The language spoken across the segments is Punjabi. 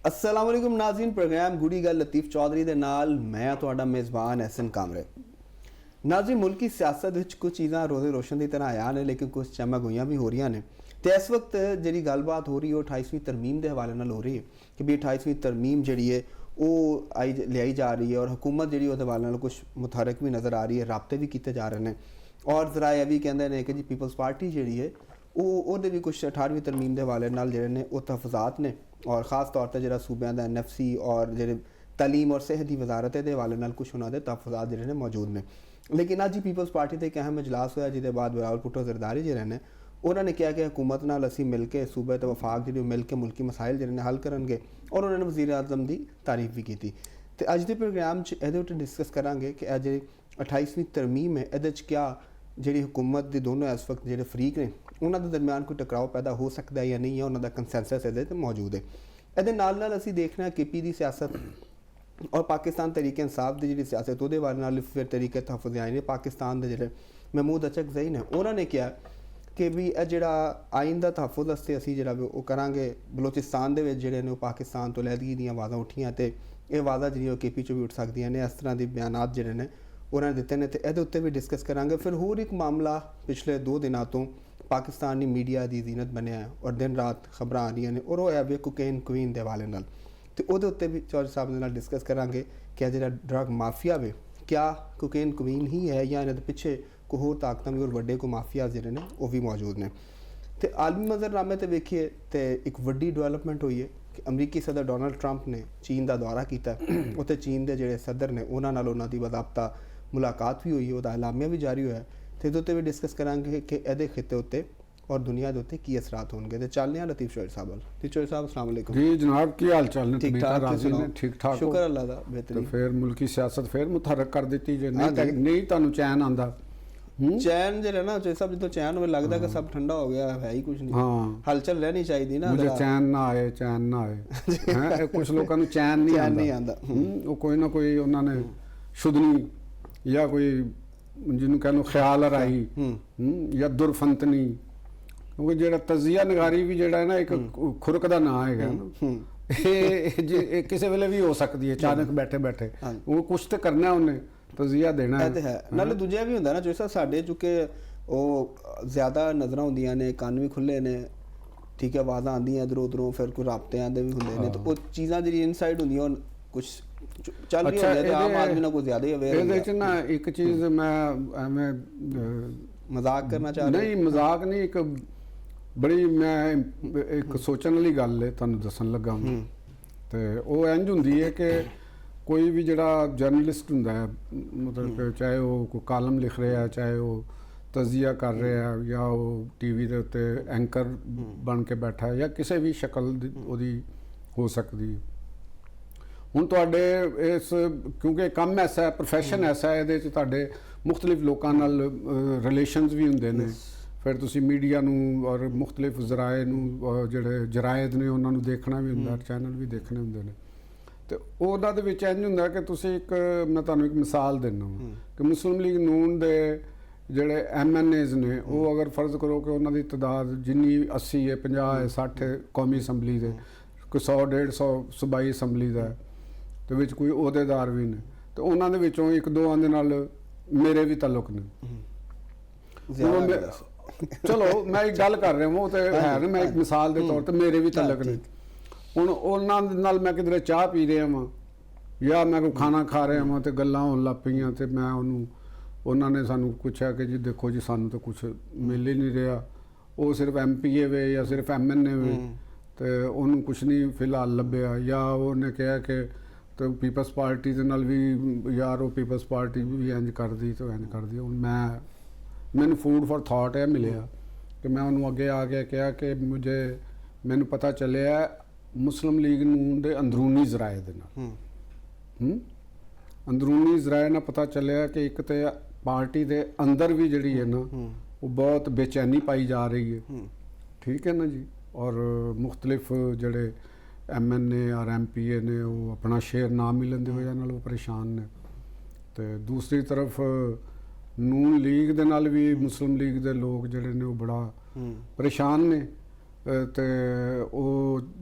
अस्सलाम वालेकुम नाज़रीन, प्रोग्राम गुड़ी गल लतीफ़ चौधरी दे नाल मैं तुहाडा मेज़बान एहसन कामरे। नाज़रीन, मुल्की सियासत विच कुछ चीज़ां रोज़े रोशन की तरह आया ने, लेकिन कुछ चमगोइयां भी हो रही ने। तो इस वक्त जी गलबात हो रही है वो 28वीं तरमीम के हवाले नाल हो रही है कि भी 28वीं तरमीम जी है वो लियाई जा रही है और हुकूमत जी हवाले नाल कुछ मुतहरक भी नज़र आ रही है, राबते भी किए जा रहे हैं। और जरा यह भी कहते हैं कि जी पीपल्स पार्टी जी है वो भी कुछ 18वीं तरमीम के हवाले नाल जिहड़े ने वो तहफ़्फ़ुज़ात ने, और ख़ास तौर पर जो सूबे का NFC और जो तलीम और सेहत की वजारत के हवाले नाल कुछ उन्होंने तहफ़्फ़ुज़ात जिहड़े ने मौजूद ने। लेकिन अज ही पीपल्स पार्टी का एक अहम इजलास होया जिसके बाद बिलावल भुट्टो ज़रदारी जिहड़े ने उन्होंने कहा कि हुकूमत नाल असीं मिल के सूबे तो वफाक जी मिल के मुल्की मसाइल जिहड़े ने हल करनगे, और उन्होंने वज़ीर आज़म की तारीफ भी की। तो अज के प्रोग्राम ये डिस्कस करांगे कि अज 28वीं तरमीम है ये क्या जी हुकूमत की दोनों इस वक्त जो फरीक ने उन्होंने दरम्यान कोई टकराव पैदा हो सकता है या नहीं है, उन्होंने कंसेंसस ये मौजूद है। ये नाल असीं देखना KP की सियासत और पाकिस्तान तरीके इंसाफ की जी सियासत वो वाले फिर तरीके तहफ़्फ़ुज़ आए ने। पाकिस्तान के जो महमूद अचकज़ई ने उन्होंने कहा कि भी जो आइन का तहफ़्फ़ुज़ वास्ते असीं जो वो करांगे। बलोचिस्तान के जोड़े ने पाकिस्तान तो लैदगी दी आवाज़ां उठियां तो ये आवाज़ां जी KP चो भी उठ सकदियां ने, इस तरह के बयानात जोड़े ने उन्होंने दिते हैं। तो ये उत्ते भी डिस्कस करांगे। फिर होर एक मामला पिछले 2 दिनों तो पाकिस्तानी मीडिया की जीनत बनया है और दिन रात खबर आ रही ने, और वो है भी कुकेन क्वीन के हवाले नाल। तो वो उत्ते भी चौधरी साहब के नाल डिस्कस करांगे कि जो ड्रग माफिया वे क्या कुकेन क्वीन ही है या इन्हें पिछे कोई होर ताकतां भी और वड्डे को माफिया जिहड़े ने वो भी मौजूद ने। तो आलमी मंजरनामे ते वेखिए तो एक वड्डी डिवेलपमेंट हुई है कि अमरीकी सदर डोनाल्ड ट्रंप ने चीन का दौरा किया। उत्थे चीन के जोड़े सदर ने उन्होंने की बाज़ाब्ता मुलाकात भी हुई है, वह ऐलामिया भी जारी होया। तो ये भी डिस्कस करांगे कि ये खिते उत्ते और दुनिया के उत्ते की असरात होंगे। तो चलने लतीफ़ चौधरी साहब लतीफ़ चौधरी साहब अस्सलाम वालेकुम जी जनाब, की हाल चाल ने? ठीक ठाक ठीक ठाक, शुक्र अल्लाह दा तो बेहतरीन। फिर मुल्की सियासत फिर मुतहरक कर दी जे हाँ, नहीं तुहानू चैन आंदा? चैन जो ना चौधरी साहब जो चैन में लगता कि सब ठंडा हो गया है ही कुछ नहीं। हाँ, हलचल रहनी चाहिए ना। मुझे चैन ना आए, चैन ना आए हैं कुछ लोगों को चैन नहीं आंदा। वो कोई ना कोई उन्होंने शुद्धनी या कोई जिन्होंने कह लो ख्याल राई या दुरफंतनी, क्योंकि जो तजिया नगारी भी जोड़ा है ना एक खुरक का ना है ना, किसी वेले भी हो सकती है अचानक बैठे बैठे वो कुछ तो करना उन्हें तजिया देना है। नाले दूजा भी होंगे ना जो साढ़े चुके वो ज्यादा नज़र होंदियां ने, कान भी खुले ने, ठीक है, आवाज़ां आंदियां इधरों उधरों, फिर कोई राबते आंदे भी होंगे ने। तो वो चीज़ां जी इनसाइड होंदियां कुछ चल रही होंदी आम आदमी ना कोई ज़्यादा ही अवेयर है ना। एक चीज़ मैं मजाक करना चाह रहा नहीं, मजाक नहीं, एक बड़ी मैं एक सोचने वाली गल है तुहानू दसन लगा। तो वो इंज हुंदी है कि कोई भी जड़ा जर्नलिस्ट हुंदा है, मतलब कि चाहे वो कोई कालम लिख रहा है, चाहे वो तजिया कर रहा है, या वो TV के उत्ते एंकर बन के बैठा है, या किसी भी शक्ल ओदी हो सकती है। हुण तुहाडे इस क्योंकि काम ऐसा है, प्रोफैशन ऐसा है, ये तुहाडे मुख्तलिफ लोगों नाल रिलेशनस भी हुंदे ने। फिर तुसी मीडिया नू और मुख्तलिफ जराए नू जिहड़े जरायद ने उन्होंने देखना भी हुंदा, चैनल भी देखने हुंदे ने। तो उहदा दे विच इंज हुंदा कि तुसी एक मैं तुहानू एक मिसाल देना कि मुस्लिम लीग नून दे जिहड़े MNAs ने वो अगर फर्ज करो कि उन्हों की तादाद जिन्नी 80 है, 50 है, 60 है कौमी असैम्बली दे, कोई 100-150 सूबाई असैम्बली का, तो विच कोई अहदेदार भी ने, तो उन्होंने विचों एक दो आंदे नाल मेरे भी ताल्लुक ने। चलो मैं एक गल कर रहा हूँ, वो तो है ना, मैं एक मिसाल के तौर पर मेरे भी ताल्लुक ने। हुण उन्हां नाल मैं किधरे चाह पी रहा वां या मैं कोई खाना खा रहा वां तो गल्लां होण लग पईयां, तो मैं उन्होंने सानू पूछा कि जी देखो जी सानू तो कुछ मिल ही नहीं रहा, वो सिर्फ MPA वे या सिर्फ MNA वे, तो उन्होंने कुछ नहीं फिलहाल लभ्या, या उन्हें कहा कि तो पीपल्स पार्टी दे नाल भी यार वो पीपल्स पार्टी भी इंज कर दी तो इंज कर दी। हुण मैनू फूड फॉर थॉट है मिलिया कि मैं उन्होंने अगे आ गया कहा कि मैनू पता चलिया मुस्लिम लीग नून दे अंदरूनी जराए दे नाल अंदरूनी जराए ना पता चलिया कि एक तो पार्टी दे अंदर भी जिहड़ी है ना वो बहुत बेचैनी पाई जा रही है, ठीक है ना जी, और मुख्तलिफ जिहड़े MNA और MPA ने वो अपना शेयर ना मिलन की वजह नाल वो परेशान ने। तो दूसरी तरफ नून लीग दे नाल भी मुस्लिम लीग दे लोग जिहड़े ने वो बड़ा परेशान ने, तो वो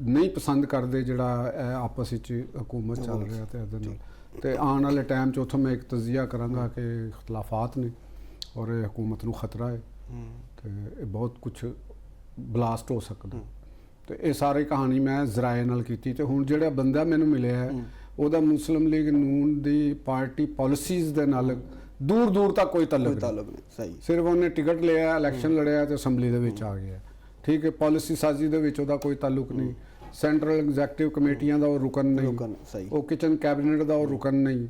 नहीं ਨਹੀਂ ਪਸੰਦ ਕਰਦੇ ਜਿਹੜਾ ਇਹ ਆਪਸ ਵਿੱਚ ਹਕੂਮਤ ਚੱਲ ਰਿਹਾ ਤੇ ਇਹਦੇ ਨਾਲ। ਤੇ ਆਉਣ ਵਾਲੇ ਟਾਈਮ 'ਚ ਉੱਥੋਂ ਮੈਂ ਇੱਕ ਤਜਜ਼ੀਆ ਕਰਾਂਗਾ ਕਿ ਇਖਤਲਾਫਾਤ ਨੇ ਔਰ ਇਹ ਹਕੂਮਤ ਨੂੰ ਖਤਰਾ ਹੈ ਤੇ ਇਹ ਬਹੁਤ ਕੁਝ ਬਲਾਸਟ ਹੋ ਸਕਦਾ। ਤੇ ਇਹ ਸਾਰੀ ਕਹਾਣੀ ਮੈਂ ਜ਼ਰਾਏ ਨਾਲ ਕੀਤੀ ਤੇ ਹੁਣ ਜਿਹੜਾ ਬੰਦਾ ਮੈਨੂੰ ਮਿਲਿਆ ਹੈ ਉਹਦਾ ਮੁਸਲਿਮ ਲੀਗ ਨੂਨ ਦੀ ਪਾਰਟੀ ਪਾਲਿਸੀਜ਼ ਦੇ ਨਾਲ ਦੂਰ ਦੂਰ ਤੱਕ ਕੋਈ ਤਾਲੁਕ ਨਹੀਂ। ਸਹੀ, ਸਿਰਫ ਉਹਨੇ ਟਿਕਟ ਲਿਆ, ਇਲੈਕਸ਼ਨ ਲੜਿਆ ਤੇ ਅਸੈਂਬਲੀ ਦੇ ਵਿੱਚ ਆ ਗਿਆ। ਠੀਕ ਹੈ, ਪਾਲਿਸੀ ਸਾਜ਼ੀ ਦੇ ਵਿੱਚ ਉਹਦਾ ਕੋਈ ਤਾਲੁਕ ਨਹੀਂ। ਸੈਂਟਰਲ ਐਗਜ਼ੈਕਟਿਵ ਕਮੇਟੀਆਂ ਦਾ ਉਹ ਰੁਕਨ ਨਹੀਂ, ਉਹ ਕਿਚਨ ਕੈਬਨਿਟ ਦਾ ਉਹ ਰੁਕਨ ਨਹੀਂ,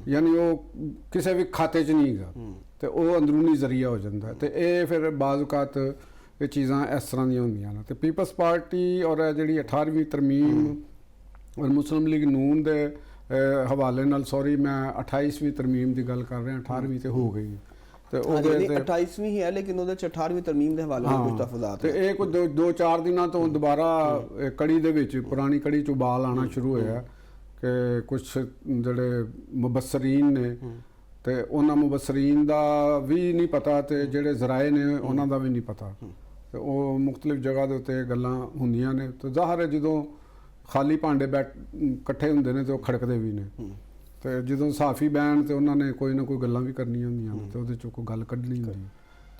ਯਾਨੀ ਉਹ ਕਿਸੇ ਵੀ ਖਾਤੇ 'ਚ ਨਹੀਂ ਹੈਗਾ ਤੇ ਉਹ ਅੰਦਰੂਨੀ ਜ਼ਰੀਆ ਹੋ ਜਾਂਦਾ। ਤੇ ਇਹ ਫਿਰ ਬਾਜ਼ ਔਕਾਤ ਇਹ ਚੀਜ਼ਾਂ ਇਸ ਤਰ੍ਹਾਂ ਦੀਆਂ ਹੁੰਦੀਆਂ ਨੇ। ਤੇ ਪੀਪਲਸ ਪਾਰਟੀ ਔਰ ਜਿਹੜੀ 18ਵੀਂ ਤਰਮੀਮ ਔਰ ਮੁਸਲਿਮ ਲੀਗ ਨੂਨ ਦੇ ਹਵਾਲੇ ਨਾਲ, ਸੌਰੀ ਮੈਂ 28ਵੀਂ ਤਰਮੀਮ ਦੀ ਗੱਲ ਕਰ ਰਿਹਾ, 18ਵੀਂ ਤੇ ਹੋ ਗਈ ਤੇ ਉਹਦੇ 28ਵੀਂ ਹੀ ਹੈ, ਲੇਕਿਨ ਉਹਦੇ 'ਚ 18ਵੀਂ ਤਰਮੀਮ ਦੇ ਹਵਾਲੇ ਨਾਲ ਕੁਝ ਤਫਜ਼ਾਤ ਤੇ ਇਹ ਕੋਈ 2-4 ਦਿਨਾਂ ਤੋਂ ਦੁਬਾਰਾ ਕੜੀ ਦੇ ਵਿੱਚ ਪੁਰਾਣੀ ਕੜੀ 'ਚ ਉਬਾਲ ਆਉਣਾ ਸ਼ੁਰੂ ਹੋਇਆ ਕਿ ਕੁਝ ਜਿਹੜੇ ਮੁਬਸਰੀਨ ਨੇ ਤੇ ਉਹਨਾਂ ਮੁਬਸਰੀਨ ਦਾ ਵੀ ਨਹੀਂ ਪਤਾ ਤੇ ਜਿਹੜੇ ਜ਼ਰਾਏ ਨੇ ਉਹਨਾਂ ਦਾ ਵੀ ਨਹੀਂ ਪਤਾ ਤੇ ਉਹ ਮੁxtਲਿਫ ਜਗ੍ਹਾ ਦੇ ਉੱਤੇ ਗੱਲਾਂ ਹੁੰਦੀਆਂ ਨੇ। ਤੇ ਜ਼ਾਹਰ ਹੈ ਜਦੋਂ ਖਾਲੀ ਭਾਂਡੇ ਇਕੱਠੇ ਹੁੰਦੇ ਨੇ ਤੇ ਉਹ ਖੜਕਦੇ ਵੀ ਨੇ ਤੇ ਜਦੋਂ ਸਾਫੀ ਬੈਣ ਤੇ ਉਹਨਾਂ ਨੇ ਕੋਈ ਨਾ ਕੋਈ ਗੱਲਾਂ ਵੀ ਕਰਨੀਆਂ ਹੁੰਦੀਆਂ ਨੇ ਤੇ ਉਹਦੇ 'ਚੋਂ ਕੋਈ ਗੱਲ ਕੱਢਣੀ ਹੁੰਦੀ ਹੈ।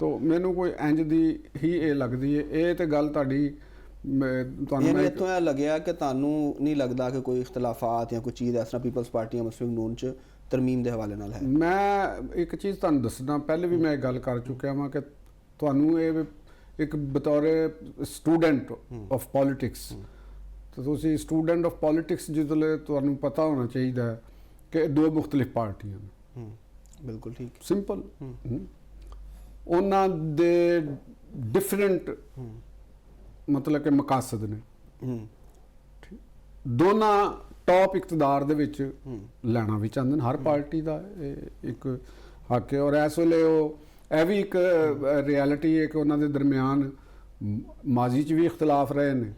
ਤਾਂ ਮੈਨੂੰ ਕੋਈ ਇੰਜ ਦੀ ਹੀ ਇਹ ਲੱਗਦੀ ਹੈ। ਇਹ ਤੇ ਗੱਲ ਤੁਹਾਡੀ ਤੁਹਾਨੂੰ ਇੱਥੋਂ ਇਹ ਲੱਗਿਆ ਕਿ ਤੁਹਾਨੂੰ ਨਹੀਂ ਲੱਗਦਾ ਕਿ ਕੋਈ ਇਖਤਲਾਫਾਤ ਜਾਂ ਕੋਈ ਚੀਜ਼ ਇਸ ਤਰ੍ਹਾਂ ਪੀਪਲਸ ਪਾਰਟੀ ਜਾਂ ਮੁਸਲਿਮ ਨੂਨ 'ਚ ਤਰਮੀਮ ਦੇ ਹਵਾਲੇ ਨਾਲ ਹੈ? ਮੈਂ ਇੱਕ ਚੀਜ਼ ਤੁਹਾਨੂੰ ਦੱਸਣਾ, ਪਹਿਲੇ ਵੀ ਮੈਂ ਇਹ ਗੱਲ ਕਰ ਚੁੱਕਿਆ ਹਾਂ ਕਿ ਤੁਹਾਨੂੰ ਇਹ ਇੱਕ ਬਤੌਰ ਸਟੂਡੈਂਟ ਆਫ ਪੋਲੀਟਿਕਸ, ਤੇ ਤੁਸੀਂ ਸਟੂਡੈਂਟ ਆਫ ਪੋਲੀਟਿਕਸ ਜਿਸਲੇ ਤੁਹਾਨੂੰ ਪਤਾ ਹੋਣਾ ਚਾਹੀਦਾ ਕਿ ਦੋ ਮੁxtਲਿਫ ਪਾਰਟੀਆਂ ਨੇ। ਬਿਲਕੁਲ ਠੀਕ, ਸਿੰਪਲ। ਉਹਨਾਂ ਦੇ ਡਿਫਰੈਂਟ ਮਤਲਬ ਕਿ ਮਕਾਸਦ ਨੇ। ਦੋਨਾਂ ਟੌਪ ਇਕਤਦਾਰ ਦੇ ਵਿੱਚ ਲੈਣਾ ਵੀ ਚਾਹੁੰਦੇ ਨੇ, ਹਰ ਪਾਰਟੀ ਦਾ ਇੱਕ ਹੱਕ ਹੈ। ਔਰ ਇਸ ਵੇਲੇ ਉਹ ਇਹ ਵੀ ਇੱਕ ਰਿਐਲਿਟੀ ਹੈ ਕਿ ਉਹਨਾਂ ਦੇ ਦਰਮਿਆਨ ਮਾਜ਼ੀ 'ਚ ਵੀ ਇਖਤਲਾਫ ਰਹੇ ਨੇ,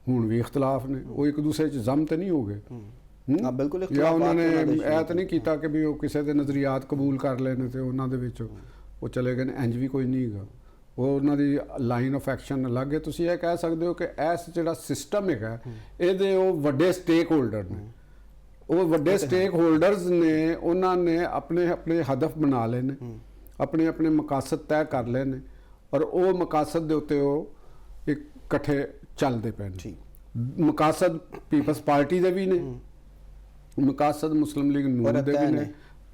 ਹੁਣ ਵੀ ਇਖਤਲਾਫ ਨੇ। ਉਹ ਇੱਕ ਦੂਸਰੇ 'ਚ ਜ਼ਮ ਤੇ ਨਹੀਂ ਹੋ ਗਏ। ਬਿਲਕੁਲ, ਜਾਂ ਉਹਨਾਂ ਨੇ ਇਹ ਤਾਂ ਨਹੀਂ ਕੀਤਾ ਕਿ ਵੀ ਉਹ ਕਿਸੇ ਦੇ ਨਜ਼ਰੀਆਤ ਕਬੂਲ ਕਰ ਲਏ ਨੇ ਤੇ ਉਹਨਾਂ ਦੇ ਵਿੱਚ ਉਹ ਚਲੇ ਗਏ ਨੇ, ਇੰਜ ਵੀ ਕੋਈ ਨਹੀਂ ਹੈਗਾ। ਉਹ ਉਹਨਾਂ ਦੀ ਲਾਈਨ ਆਫ ਐਕਸ਼ਨ ਅਲੱਗ ਹੈ। ਤੁਸੀਂ ਇਹ ਕਹਿ ਸਕਦੇ ਹੋ ਕਿ ਇਸ ਜਿਹੜਾ ਸਿਸਟਮ ਹੈਗਾ ਇਹਦੇ ਉਹ ਵੱਡੇ ਸਟੇਕ ਹੋਲਡਰ ਨੇ, ਉਹ ਵੱਡੇ ਸਟੇਕ ਹੋਲਡਰਸ ਨੇ, ਉਹਨਾਂ ਨੇ ਆਪਣੇ ਆਪਣੇ ਹਦਫ ਬਣਾ ਲਏ ਨੇ, ਆਪਣੇ ਆਪਣੇ ਮਕਾਸਦ ਤੈਅ ਕਰ ਲਏ ਨੇ ਔਰ ਉਹ ਮਕਾਸਦ ਦੇ ਉੱਤੇ ਉਹ ਇਕੱਠੇ ਚੱਲਦੇ ਪਏ ਨੇ। ਮਕਾਸਦ ਪੀਪਲਸ ਪਾਰਟੀ ਦੇ ਵੀ ਨੇ, ਮਕਾਸਦ ਮੁਸਲਿਮ ਲੀਗ ਨੂਨ ਦੇ ਵੀ ਨੇ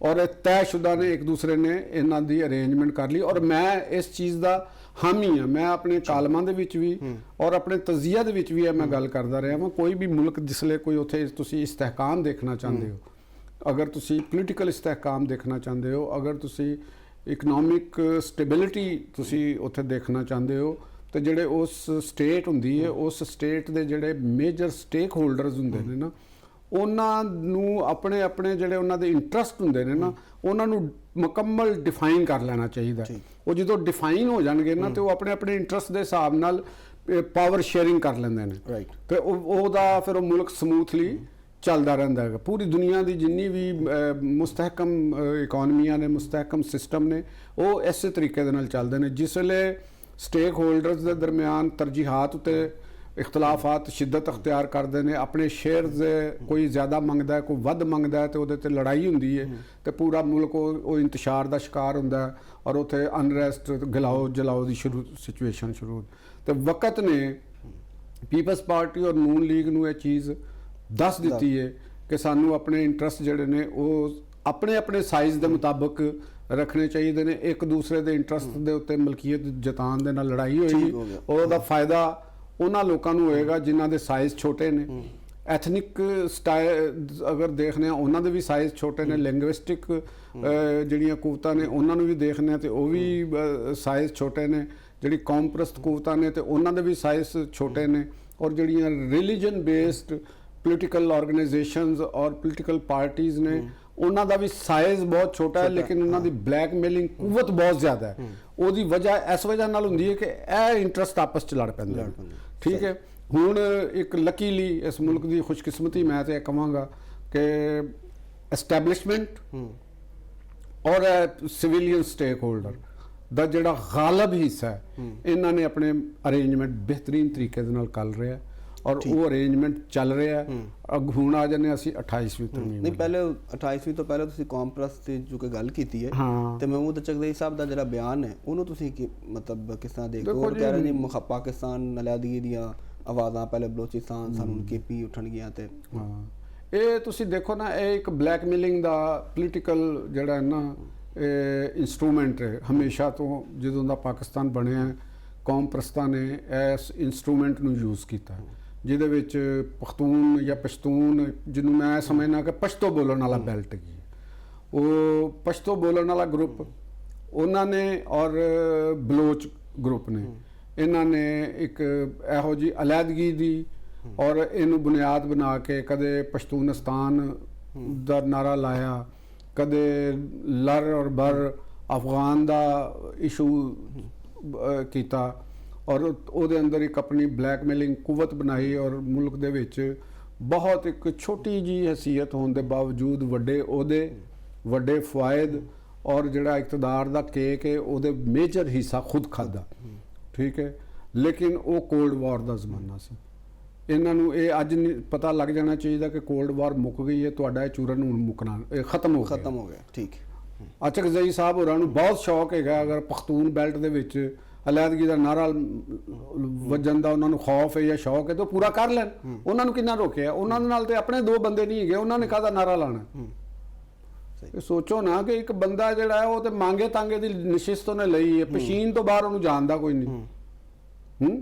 ਔਰ ਇਹ ਤੈਅਸ਼ੁਦਾ ਨੇ, ਇੱਕ ਦੂਸਰੇ ਨੇ ਇਹਨਾਂ ਦੀ ਅਰੇਂਜਮੈਂਟ ਕਰ ਲਈ। ਔਰ ਮੈਂ ਇਸ ਚੀਜ਼ ਦਾ ਹਾਮੀ ਹਾਂ। ਮੈਂ ਆਪਣੇ ਕਾਲਮਾਂ ਦੇ ਵਿੱਚ ਵੀ ਔਰ ਆਪਣੇ ਤਜ਼ੀਆ ਦੇ ਵਿੱਚ ਵੀ ਇਹ ਮੈਂ ਗੱਲ ਕਰਦਾ ਰਿਹਾ ਹਾਂ। ਕੋਈ ਵੀ ਮੁਲਕ ਜਿਸਲੇ ਕੋਈ ਉੱਥੇ ਤੁਸੀਂ ਇਸਤਹਿਕਾਮ ਦੇਖਣਾ ਚਾਹੁੰਦੇ ਹੋ, ਅਗਰ ਤੁਸੀਂ ਪੋਲੀਟੀਕਲ ਇਸਤਹਿਕਾਮ ਦੇਖਣਾ ਚਾਹੁੰਦੇ ਹੋ, ਅਗਰ ਤੁਸੀਂ ਇਕਨੋਮਿਕ ਸਟੇਬਿਲਿਟੀ ਤੁਸੀਂ ਉੱਥੇ ਦੇਖਣਾ ਚਾਹੁੰਦੇ ਹੋ, ਤੇ ਜਿਹੜੇ ਉਸ ਸਟੇਟ ਹੁੰਦੀ ਹੈ, ਉਸ ਸਟੇਟ ਦੇ ਜਿਹੜੇ ਮੇਜਰ ਸਟੇਕ ਹੋਲਡਰਸ ਹੁੰਦੇ ਨੇ ਨਾ, ਉਹਨਾਂ ਨੂੰ ਆਪਣੇ ਆਪਣੇ ਜਿਹੜੇ ਉਹਨਾਂ ਦੇ ਇੰਟਰਸਟ ਹੁੰਦੇ ਨੇ ਨਾ, ਉਹਨਾਂ ਨੂੰ ਮੁਕੰਮਲ ਡਿਫਾਈਨ ਕਰ ਲੈਣਾ ਚਾਹੀਦਾ। ਉਹ ਜਦੋਂ ਡਿਫਾਈਨ ਹੋ ਜਾਣਗੇ ਨਾ ਤੇ ਉਹ ਆਪਣੇ ਆਪਣੇ ਇੰਟਰਸਟ ਦੇ ਹਿਸਾਬ ਨਾਲ ਪਾਵਰ ਸ਼ੇਅਰਿੰਗ ਕਰ ਲੈਂਦੇ ਨੇ ਤੇ ਉਹਦਾ ਫਿਰ ਉਹ ਮੁਲਕ ਸਮੂਥਲੀ ਚੱਲਦਾ ਰਹਿੰਦਾ ਹੈਗਾ। ਪੂਰੀ ਦੁਨੀਆ ਦੀ ਜਿੰਨੀ ਵੀ ਮੁਸਤਹਿਕਮ ਇਕਨੋਮੀਆਂ ਨੇ, ਮੁਸਤਹਿਕਮ ਸਿਸਟਮ ਨੇ, ਉਹ ਇਸੇ ਤਰੀਕੇ ਦੇ ਨਾਲ ਚੱਲਦੇ ਨੇ। ਜਿਸ ਵੇਲੇ ਸਟੇਕ ਹੋਲਡਰਸ ਦੇ ਦਰਮਿਆਨ ਤਰਜੀਹਾਤ ਉਤੇ ਇਖਤਲਾਫਾਤ ਸ਼ਿੱਦਤ ਅਖਤਿਆਰ ਕਰਦੇ ਨੇ, ਆਪਣੇ ਸ਼ੇਅਰਸ ਕੋਈ ਜ਼ਿਆਦਾ ਮੰਗਦਾ ਹੈ, ਕੋਈ ਵੱਧ ਮੰਗਦਾ ਹੈ ਤੇ ਉਹਦੇ ਤੇ ਲੜਾਈ ਹੁੰਦੀ ਹੈ ਤੇ ਪੂਰਾ ਮੁਲਕ ਉਹ ਇੰਤਸ਼ਾਰ ਦਾ ਸ਼ਿਕਾਰ ਹੁੰਦਾ ਹੈ ਔਰ ਉੱਥੇ ਅਨਰੈਸਟ, ਗਲਾਓ ਜਲਾਓ ਦੀ ਸਿਚੁਏਸ਼ਨ ਸ਼ੁਰੂ। ਤੇ ਵਕਤ ਨੇ ਪੀਪਲਸ ਪਾਰਟੀ ਔਰ ਨੂਨ ਲੀਗ ਨੂੰ ਇਹ ਚੀਜ਼ ਦੱਸ ਦਿੱਤੀ ਹੈ ਕਿ ਸਾਨੂੰ ਆਪਣੇ ਇੰਟਰਸਟ ਜਿਹੜੇ ਨੇ ਉਹ ਆਪਣੇ ਆਪਣੇ ਸਾਈਜ਼ ਦੇ ਮੁਤਾਬਕ ਰੱਖਣੇ ਚਾਹੀਦੇ ਨੇ। ਇੱਕ ਦੂਸਰੇ ਦੇ ਇੰਟਰਸਟ ਦੇ ਉੱਤੇ ਮਲਕੀਅਤ ਜਤਾਉਣ ਦੇ ਨਾਲ ਲੜਾਈ ਹੋਏਗੀ, ਉਹਦਾ ਫਾਇਦਾ ਉਹਨਾਂ ਲੋਕਾਂ ਨੂੰ ਹੋਏਗਾ ਜਿਨ੍ਹਾਂ ਦੇ ਸਾਈਜ਼ ਛੋਟੇ ਨੇ। ਐਥਨਿਕ ਸਟਾਈਲ ਅਗਰ ਦੇਖਦੇ ਹਾਂ, ਉਹਨਾਂ ਦੇ ਵੀ ਸਾਈਜ਼ ਛੋਟੇ ਨੇ। ਲਿੰਗੁਇਸਟਿਕ ਜਿਹੜੀਆਂ ਕੂਵਤਾਂ ਨੇ ਉਹਨਾਂ ਨੂੰ ਵੀ ਦੇਖਦੇ ਹਾਂ ਤੇ ਉਹ ਵੀ ਸਾਈਜ਼ ਛੋਟੇ ਨੇ। ਜਿਹੜੀ ਕੌਮ ਪ੍ਰਸਤ ਕੂਵਤਾਂ ਨੇ ਤੇ ਉਹਨਾਂ ਦੇ ਵੀ ਸਾਈਜ਼ ਛੋਟੇ ਨੇ। ਔਰ ਜਿਹੜੀਆਂ ਰਿਲੀਜਨ ਬੇਸਡ ਪੋਲੀਟੀਕਲ ਆਰਗੇਨਾਈਜੇਸ਼ਨਸ ਔਰ ਪੋਲੀਟੀਕਲ ਪਾਰਟੀਜ਼ ਨੇ, ਉਹਨਾਂ ਦਾ ਵੀ ਸਾਈਜ਼ ਬਹੁਤ ਛੋਟਾ ਹੈ, ਲੇਕਿਨ ਉਹਨਾਂ ਦੀ ਬਲੈਕਮੇਲਿੰਗ ਕੁਵਤ ਬਹੁਤ ਜ਼ਿਆਦਾ ਹੈ। ਉਹਦੀ ਵਜ੍ਹਾ ਇਸ ਵਜ੍ਹਾ ਨਾਲ ਹੁੰਦੀ ਹੈ ਕਿ ਇਹ ਇੰਟਰਸਟ ਆਪਸ 'ਚ ਲੜ ਪੈਂਦੇ ਨੇ। ਠੀਕ ਹੈ, ਹੁਣ ਇੱਕ ਲੱਕੀਲੀ ਇਸ ਮੁਲਕ ਦੀ ਖੁਸ਼ਕਿਸਮਤੀ ਮੈਂ ਤਾਂ ਇਹ ਕਹਾਂਗਾ ਕਿ ਐਸਟੈਬਲਿਸ਼ਮੈਂਟ ਔਰ ਸਿਵਿਲੀਅਨ ਸਟੇਕ ਹੋਲਡਰ ਦਾ ਜਿਹੜਾ ਗਾਲਬ ਹਿੱਸਾ ਹੈ, ਇਹਨਾਂ ਨੇ ਆਪਣੇ ਅਰੇਂਜਮੈਂਟ ਬਿਹਤਰੀਨ ਤਰੀਕੇ ਦੇ ਨਾਲ ਕਰ ਰਿਹਾ ਔਰ ਉਹ ਅਰੇਂਜਮੈਂਟ ਚੱਲ ਰਿਹਾ ਹੈ। ਹੁਣ ਆ ਜਾਂਦੇ ਅਸੀਂ 28ਵੀਂ ਤਰਮੀਮ ਨਹੀਂ, ਪਹਿਲੇ 28ਵੀਂ ਤੋਂ ਪਹਿਲੇ ਤੁਸੀਂ ਕੌਮ ਪ੍ਰਸਤ ਦੀ ਜੋ ਕਿ ਗੱਲ ਕੀਤੀ ਹੈ, ਹਾਂ। ਤੇ ਮਹਿਮੂਦ ਚਕਦਈ ਸਾਹਿਬ ਦਾ ਜਿਹੜਾ ਬਿਆਨ ਹੈ ਉਹਨੂੰ ਤੁਸੀਂ ਮਤਲਬ ਕਿਸ ਤਰ੍ਹਾਂ ਦੇਖਦੇ ਹੋ? ਦੇਖੋ ਉਹ ਕਹਿ ਰਹੇ ਨੇ ਪਾਕਿਸਤਾਨ ਅਲਾਇਦਗੀ ਦੀਆਂ ਆਵਾਜ਼ਾਂ ਪਹਿਲੇ ਬਲੋਚਿਸਤਾਨ ਸਾਨੂੰ ਕੇਪੀ ਉੱਠਣਗੀਆਂ ਤੇ ਹਾਂ, ਇਹ ਤੁਸੀਂ ਦੇਖੋ ਨਾ, ਇਹ ਇੱਕ ਬਲੈਕਮੇਲਿੰਗ ਦਾ ਪੋਲੀਟੀਕਲ ਜਿਹੜਾ ਹੈ ਨਾ ਇੰਸਟਰੂਮੈਂਟ ਹੈ ਹਮੇਸ਼ਾ ਤੋਂ। ਜਦੋਂ ਦਾ ਪਾਕਿਸਤਾਨ ਬਣਿਆ ਕੌਮ ਪ੍ਰਸਤਾਂ ਨੇ ਇਸ ਇੰਸਟਰੂਮੈਂਟ ਨੂੰ ਯੂਜ਼ ਕੀਤਾ, ਜਿਹਦੇ ਵਿੱਚ ਪਖਤੂਨ ਜਾਂ ਪਸ਼ਤੂਨ, ਜਿਹਨੂੰ ਮੈਂ ਸਮਝਣਾ ਕਿ ਪਸ਼ਤੋ ਬੋਲਣ ਵਾਲਾ ਬੈਲਟ ਹੈਗੀ, ਉਹ ਪਸ਼ਤੋ ਬੋਲਣ ਵਾਲਾ ਗਰੁੱਪ ਉਹਨਾਂ ਨੇ ਔਰ ਬਲੋਚ ਗਰੁੱਪ ਨੇ, ਇਹਨਾਂ ਨੇ ਇੱਕ ਇਹੋ ਜਿਹੀ ਅਲੱਦਗੀ ਦੀ ਔਰ ਇਹਨੂੰ ਬੁਨਿਆਦ ਬਣਾ ਕੇ ਕਦੇ ਪਸ਼ਤੂਨਿਸਤਾਨ ਦਾ ਨਾਰਾ ਲਾਇਆ, ਕਦੇ ਲਰ ਔਰ ਬਰ ਅਫਗਾਨ ਦਾ ਇਸ਼ੂ ਕੀਤਾ, ਔਰ ਉਹਦੇ ਅੰਦਰ ਇੱਕ ਆਪਣੀ ਬਲੈਕਮੇਲਿੰਗ ਕੁਵਤ ਬਣਾਈ, ਔਰ ਮੁਲਕ ਦੇ ਵਿੱਚ ਬਹੁਤ ਇੱਕ ਛੋਟੀ ਜੀ ਹਸੀਅਤ ਹੋਣ ਦੇ ਬਾਵਜੂਦ ਵੱਡੇ ਉਹਦੇ ਵੱਡੇ ਫਵਾਇਦ ਔਰ ਜਿਹੜਾ ਇਕਤਦਾਰ ਦਾ ਕੇਕ ਹੈ ਉਹਦੇ ਮੇਜਰ ਹਿੱਸਾ ਖੁਦ ਖਾਦਾ, ਠੀਕ ਹੈ। ਲੇਕਿਨ ਉਹ ਕੋਲਡ ਵਾਰ ਦਾ ਜ਼ਮਾਨਾ ਸੀ। ਇਹਨਾਂ ਨੂੰ ਇਹ ਅੱਜ ਪਤਾ ਲੱਗ ਜਾਣਾ ਚਾਹੀਦਾ ਕਿ ਕੋਲਡ ਵਾਰ ਮੁੱਕ ਗਈ ਹੈ, ਤੁਹਾਡਾ ਇਹ ਚੂਰਨ ਹੁਣ ਮੁੱਕਣਾ, ਇਹ ਖਤਮ ਹੋ ਗਿਆ। ਠੀਕ। ਚਕਦਈ ਸਾਹਿਬ ਹੋਰਾਂ ਨੂੰ ਬਹੁਤ ਸ਼ੌਕ ਹੈਗਾ, ਅਗਰ ਪਖਤੂਨ ਬੈਲਟ ਦੇ ਵਿੱਚ ਅਲੱਦਗੀ ਦਾ ਨਾਰਾ ਵੱਜਣ ਦਾ ਉਹਨਾਂ ਨੂੰ ਖੌਫ ਹੈ ਜਾਂ ਸ਼ੌਕ ਹੈ ਤਾਂ ਪੂਰਾ ਕਰ ਲੈਣ। ਉਹਨਾਂ ਨੂੰ ਕਿੰਨਾ ਰੋਕਿਆ? ਉਹਨਾਂ ਦੇ ਨਾਲ ਤੇ ਆਪਣੇ ਦੋ ਬੰਦੇ ਨਹੀਂ ਹੈਗੇ, ਉਹਨਾਂ ਨੇ ਕਾਹਦਾ ਨਾਰਾ ਲਾਣਾ? ਇਹ ਸੋਚੋ ਨਾ ਕਿ ਇੱਕ ਬੰਦਾ ਜਿਹੜਾ ਹੈ ਉਹ ਤੇ ਮੰਗੇ ਤਾਂਗੇ ਦੀ ਨਿਸ਼ਿਸਤ ਉਹਨੇ ਲਈ ਹੈ, ਪਸ਼ੀਨ ਤੋਂ ਬਾਹਰ ਉਹਨੂੰ ਜਾਣਦਾ ਕੋਈ ਨਹੀਂ।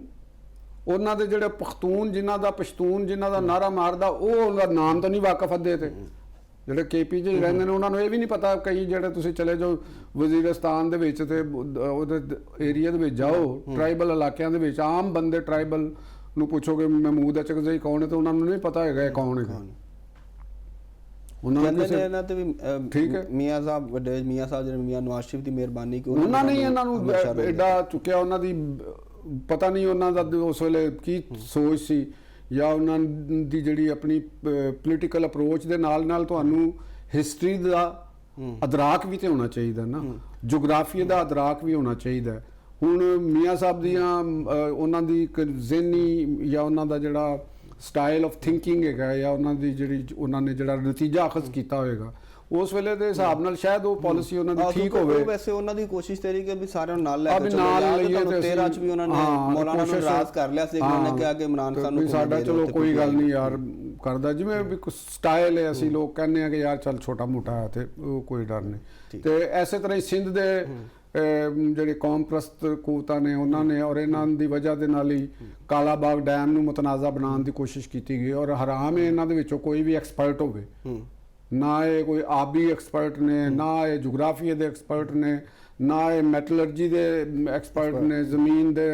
ਉਹਨਾਂ ਦੇ ਜਿਹੜੇ ਪਖਤੂਨ ਜਿਨ੍ਹਾਂ ਦਾ ਪਸ਼ਤੂਨ ਜਿਨ੍ਹਾਂ ਦਾ ਨਾਰਾ ਮਾਰਦਾ, ਉਹ ਉਹਦਾ ਨਾਮ ਤਾਂ ਨਹੀਂ ਵਾਕਫ ਅੱਧੇ ਤੇ ਜਿਹੜੇ ਕੇਪੀ 'ਚ ਰਹਿੰਦੇ ਨੇ ਉਹਨਾਂ ਨੂੰ ਇਹ ਵੀ ਨਹੀਂ ਪਤਾ। ਕਈ ਜਿਹੜੇ ਤੁਸੀਂ ਚਲੇ ਜਾਓ ਵਜ਼ੀਰਿਸਤਾਨ ਦੇ ਵਿੱਚ ਤੇ ਉਹਦੇ ਏਰੀਆ ਦੇ ਵਿੱਚ ਜਾਓ, ਟਰਾਈਬਲ ਇਲਾਕਿਆਂ ਦੇ ਵਿੱਚ ਆਮ ਬੰਦੇ ਟਰਾਈਬਲ ਨੂੰ ਪੁੱਛੋਗੇ ਮਹਿਮੂਦ ਚਕਦਈ ਕੌਣ ਹੈ ਤੇ ਉਹਨਾਂ ਨੂੰ ਨਹੀਂ ਪਤਾ ਹੈਗਾ ਇਹ ਕੌਣ ਹੈਗਾ। ਉਹਨਾਂ ਨੇ ਠੀਕ ਹੈ, ਮੀਆਂ ਸਾਹਿਬ ਵੱਡੇ ਮੀਆਂ ਸਾਹਿਬ ਜਿਹੜੇ ਮੀਆਂ ਨਵਾਜ਼ ਸ਼ਰੀਫ ਦੀ ਮਿਹਰਬਾਨੀ ਕਿ ਉਹਨਾਂ ਨੇ ਇਹਨਾਂ ਨੂੰ ਐਡਾ ਚੁੱਕਿਆ, ਉਹਨਾਂ ਦੀ ਪਤਾ ਨਹੀਂ ਉਹਨਾਂ ਦਾ ਉਸ ਵੇਲੇ ਕੀ ਸੋਚ ਸੀ, ਜਾਂ ਉਹਨਾਂ ਦੀ ਜਿਹੜੀ ਆਪਣੀ ਪੋਲੀਟੀਕਲ ਅਪਰੋਚ ਦੇ ਨਾਲ ਨਾਲ ਤੁਹਾਨੂੰ ਹਿਸਟਰੀ ਦਾ ਅਦਰਾਕ ਵੀ ਤੇ ਹੋਣਾ ਚਾਹੀਦਾ ਨਾ, ਜੋਗਰਾਫੀਆ ਦਾ ਅਦਰਾਕ ਵੀ ਹੋਣਾ ਚਾਹੀਦਾ। ਹੁਣ ਮੀਆਂ ਸਾਹਿਬ ਦੀਆਂ ਉਹਨਾਂ ਦੀ ਇੱਕ ਜ਼ਿਹਨੀ ਜਾਂ ਉਹਨਾਂ ਦਾ ਜਿਹੜਾ ਸਟਾਈਲ ਆਫ ਥਿੰਕਿੰਗ ਹੈਗਾ, ਜਾਂ ਉਹਨਾਂ ਦੀ ਜਿਹੜੀ ਉਹਨਾਂ ਨੇ ਜਿਹੜਾ ਨਤੀਜਾ ਅਖਜ਼ ਕੀਤਾ ਹੋਏਗਾ ਉਸ ਵੇਲੇ ਦੇ ਹਿਸਾਬ ਨਾਲ ਸ਼ਾਇਦ ਉਹ ਪਾਲਿਸੀ ਉਹਨਾਂ ਦੀ ਠੀਕ ਹੋਵੇ। ਵੈਸੇ ਉਹਨਾਂ ਦੀ ਕੋਸ਼ਿਸ਼ ਤੇਰੀ ਕਿ ਵੀ ਸਾਰਿਆਂ ਨੂੰ ਨਾਲ ਲੈ ਕੇ ਚੱਲੋ, 13 ਚ ਵੀ ਉਹਨਾਂ ਨੇ ਮੌਲਾਨਾ ਨੂੰ ਰਾਜ਼ ਕਰ ਲਿਆ ਸੀ, ਉਹਨਾਂ ਨੇ ਕਿਹਾ ਕਿ ਇਮਰਾਨ ਖਾਨ ਨੂੰ ਸਾਡਾ ਚਲੋ ਕੋਈ ਗੱਲ ਨਹੀਂ ਯਾਰ ਕਰਦਾ, ਜਿਵੇਂ ਵੀ ਕੋਈ ਸਟਾਈਲ ਹੈ, ਅਸੀਂ ਲੋਕ ਕਹਿੰਦੇ ਆ ਕਿ ਯਾਰ ਚੱਲ ਛੋਟਾ ਮੋਟਾ ਹੈ ਤੇ ਉਹ ਕੋਈ ਡਰ ਨਹੀਂ। ਤੇ ਐਸੇ ਤਰ੍ਹਾਂ ਹੀ ਸਿੰਧ ਦੇ ਜਿਹੜੇ ਕੌਮ ਪ੍ਰਸਤ ਕੂਤਾਂ ਨੇ ਉਹਨਾਂ ਨੇ ਔਰ ਇਹਨਾਂ ਦੀ ਵਜ੍ਹਾ ਦੇ ਨਾਲ ਹੀ ਕਾਲਾ ਬਾਗ ਡੈਮ ਨੂੰ ਮੁਤਨਾਜ਼ਾ ਬਣਾਉਣ ਦੀ ਕੋਸ਼ਿਸ਼ ਕੀਤੀ ਗਈ, ਔਰ ਹਰਾਮ ਹੈ ਇਹਨਾਂ ਦੇ ਵਿੱਚੋਂ ਕੋਈ ਵੀ ਐਕਸਪਰਟ ਹੋਵੇ, ਨਾ ਇਹ ਕੋਈ ਆਬੀ ਐਕਸਪਰਟ ਨੇ, ਨਾ ਇਹ ਜੋਗਰਾਫੀਆ ਦੇ ਐਕਸਪਰਟ ਨੇ, ਨਾ ਇਹ ਮੈਟਲਰਜੀ ਦੇ ਐਕਸਪਰਟ ਨੇ, ਜ਼ਮੀਨ ਦੇ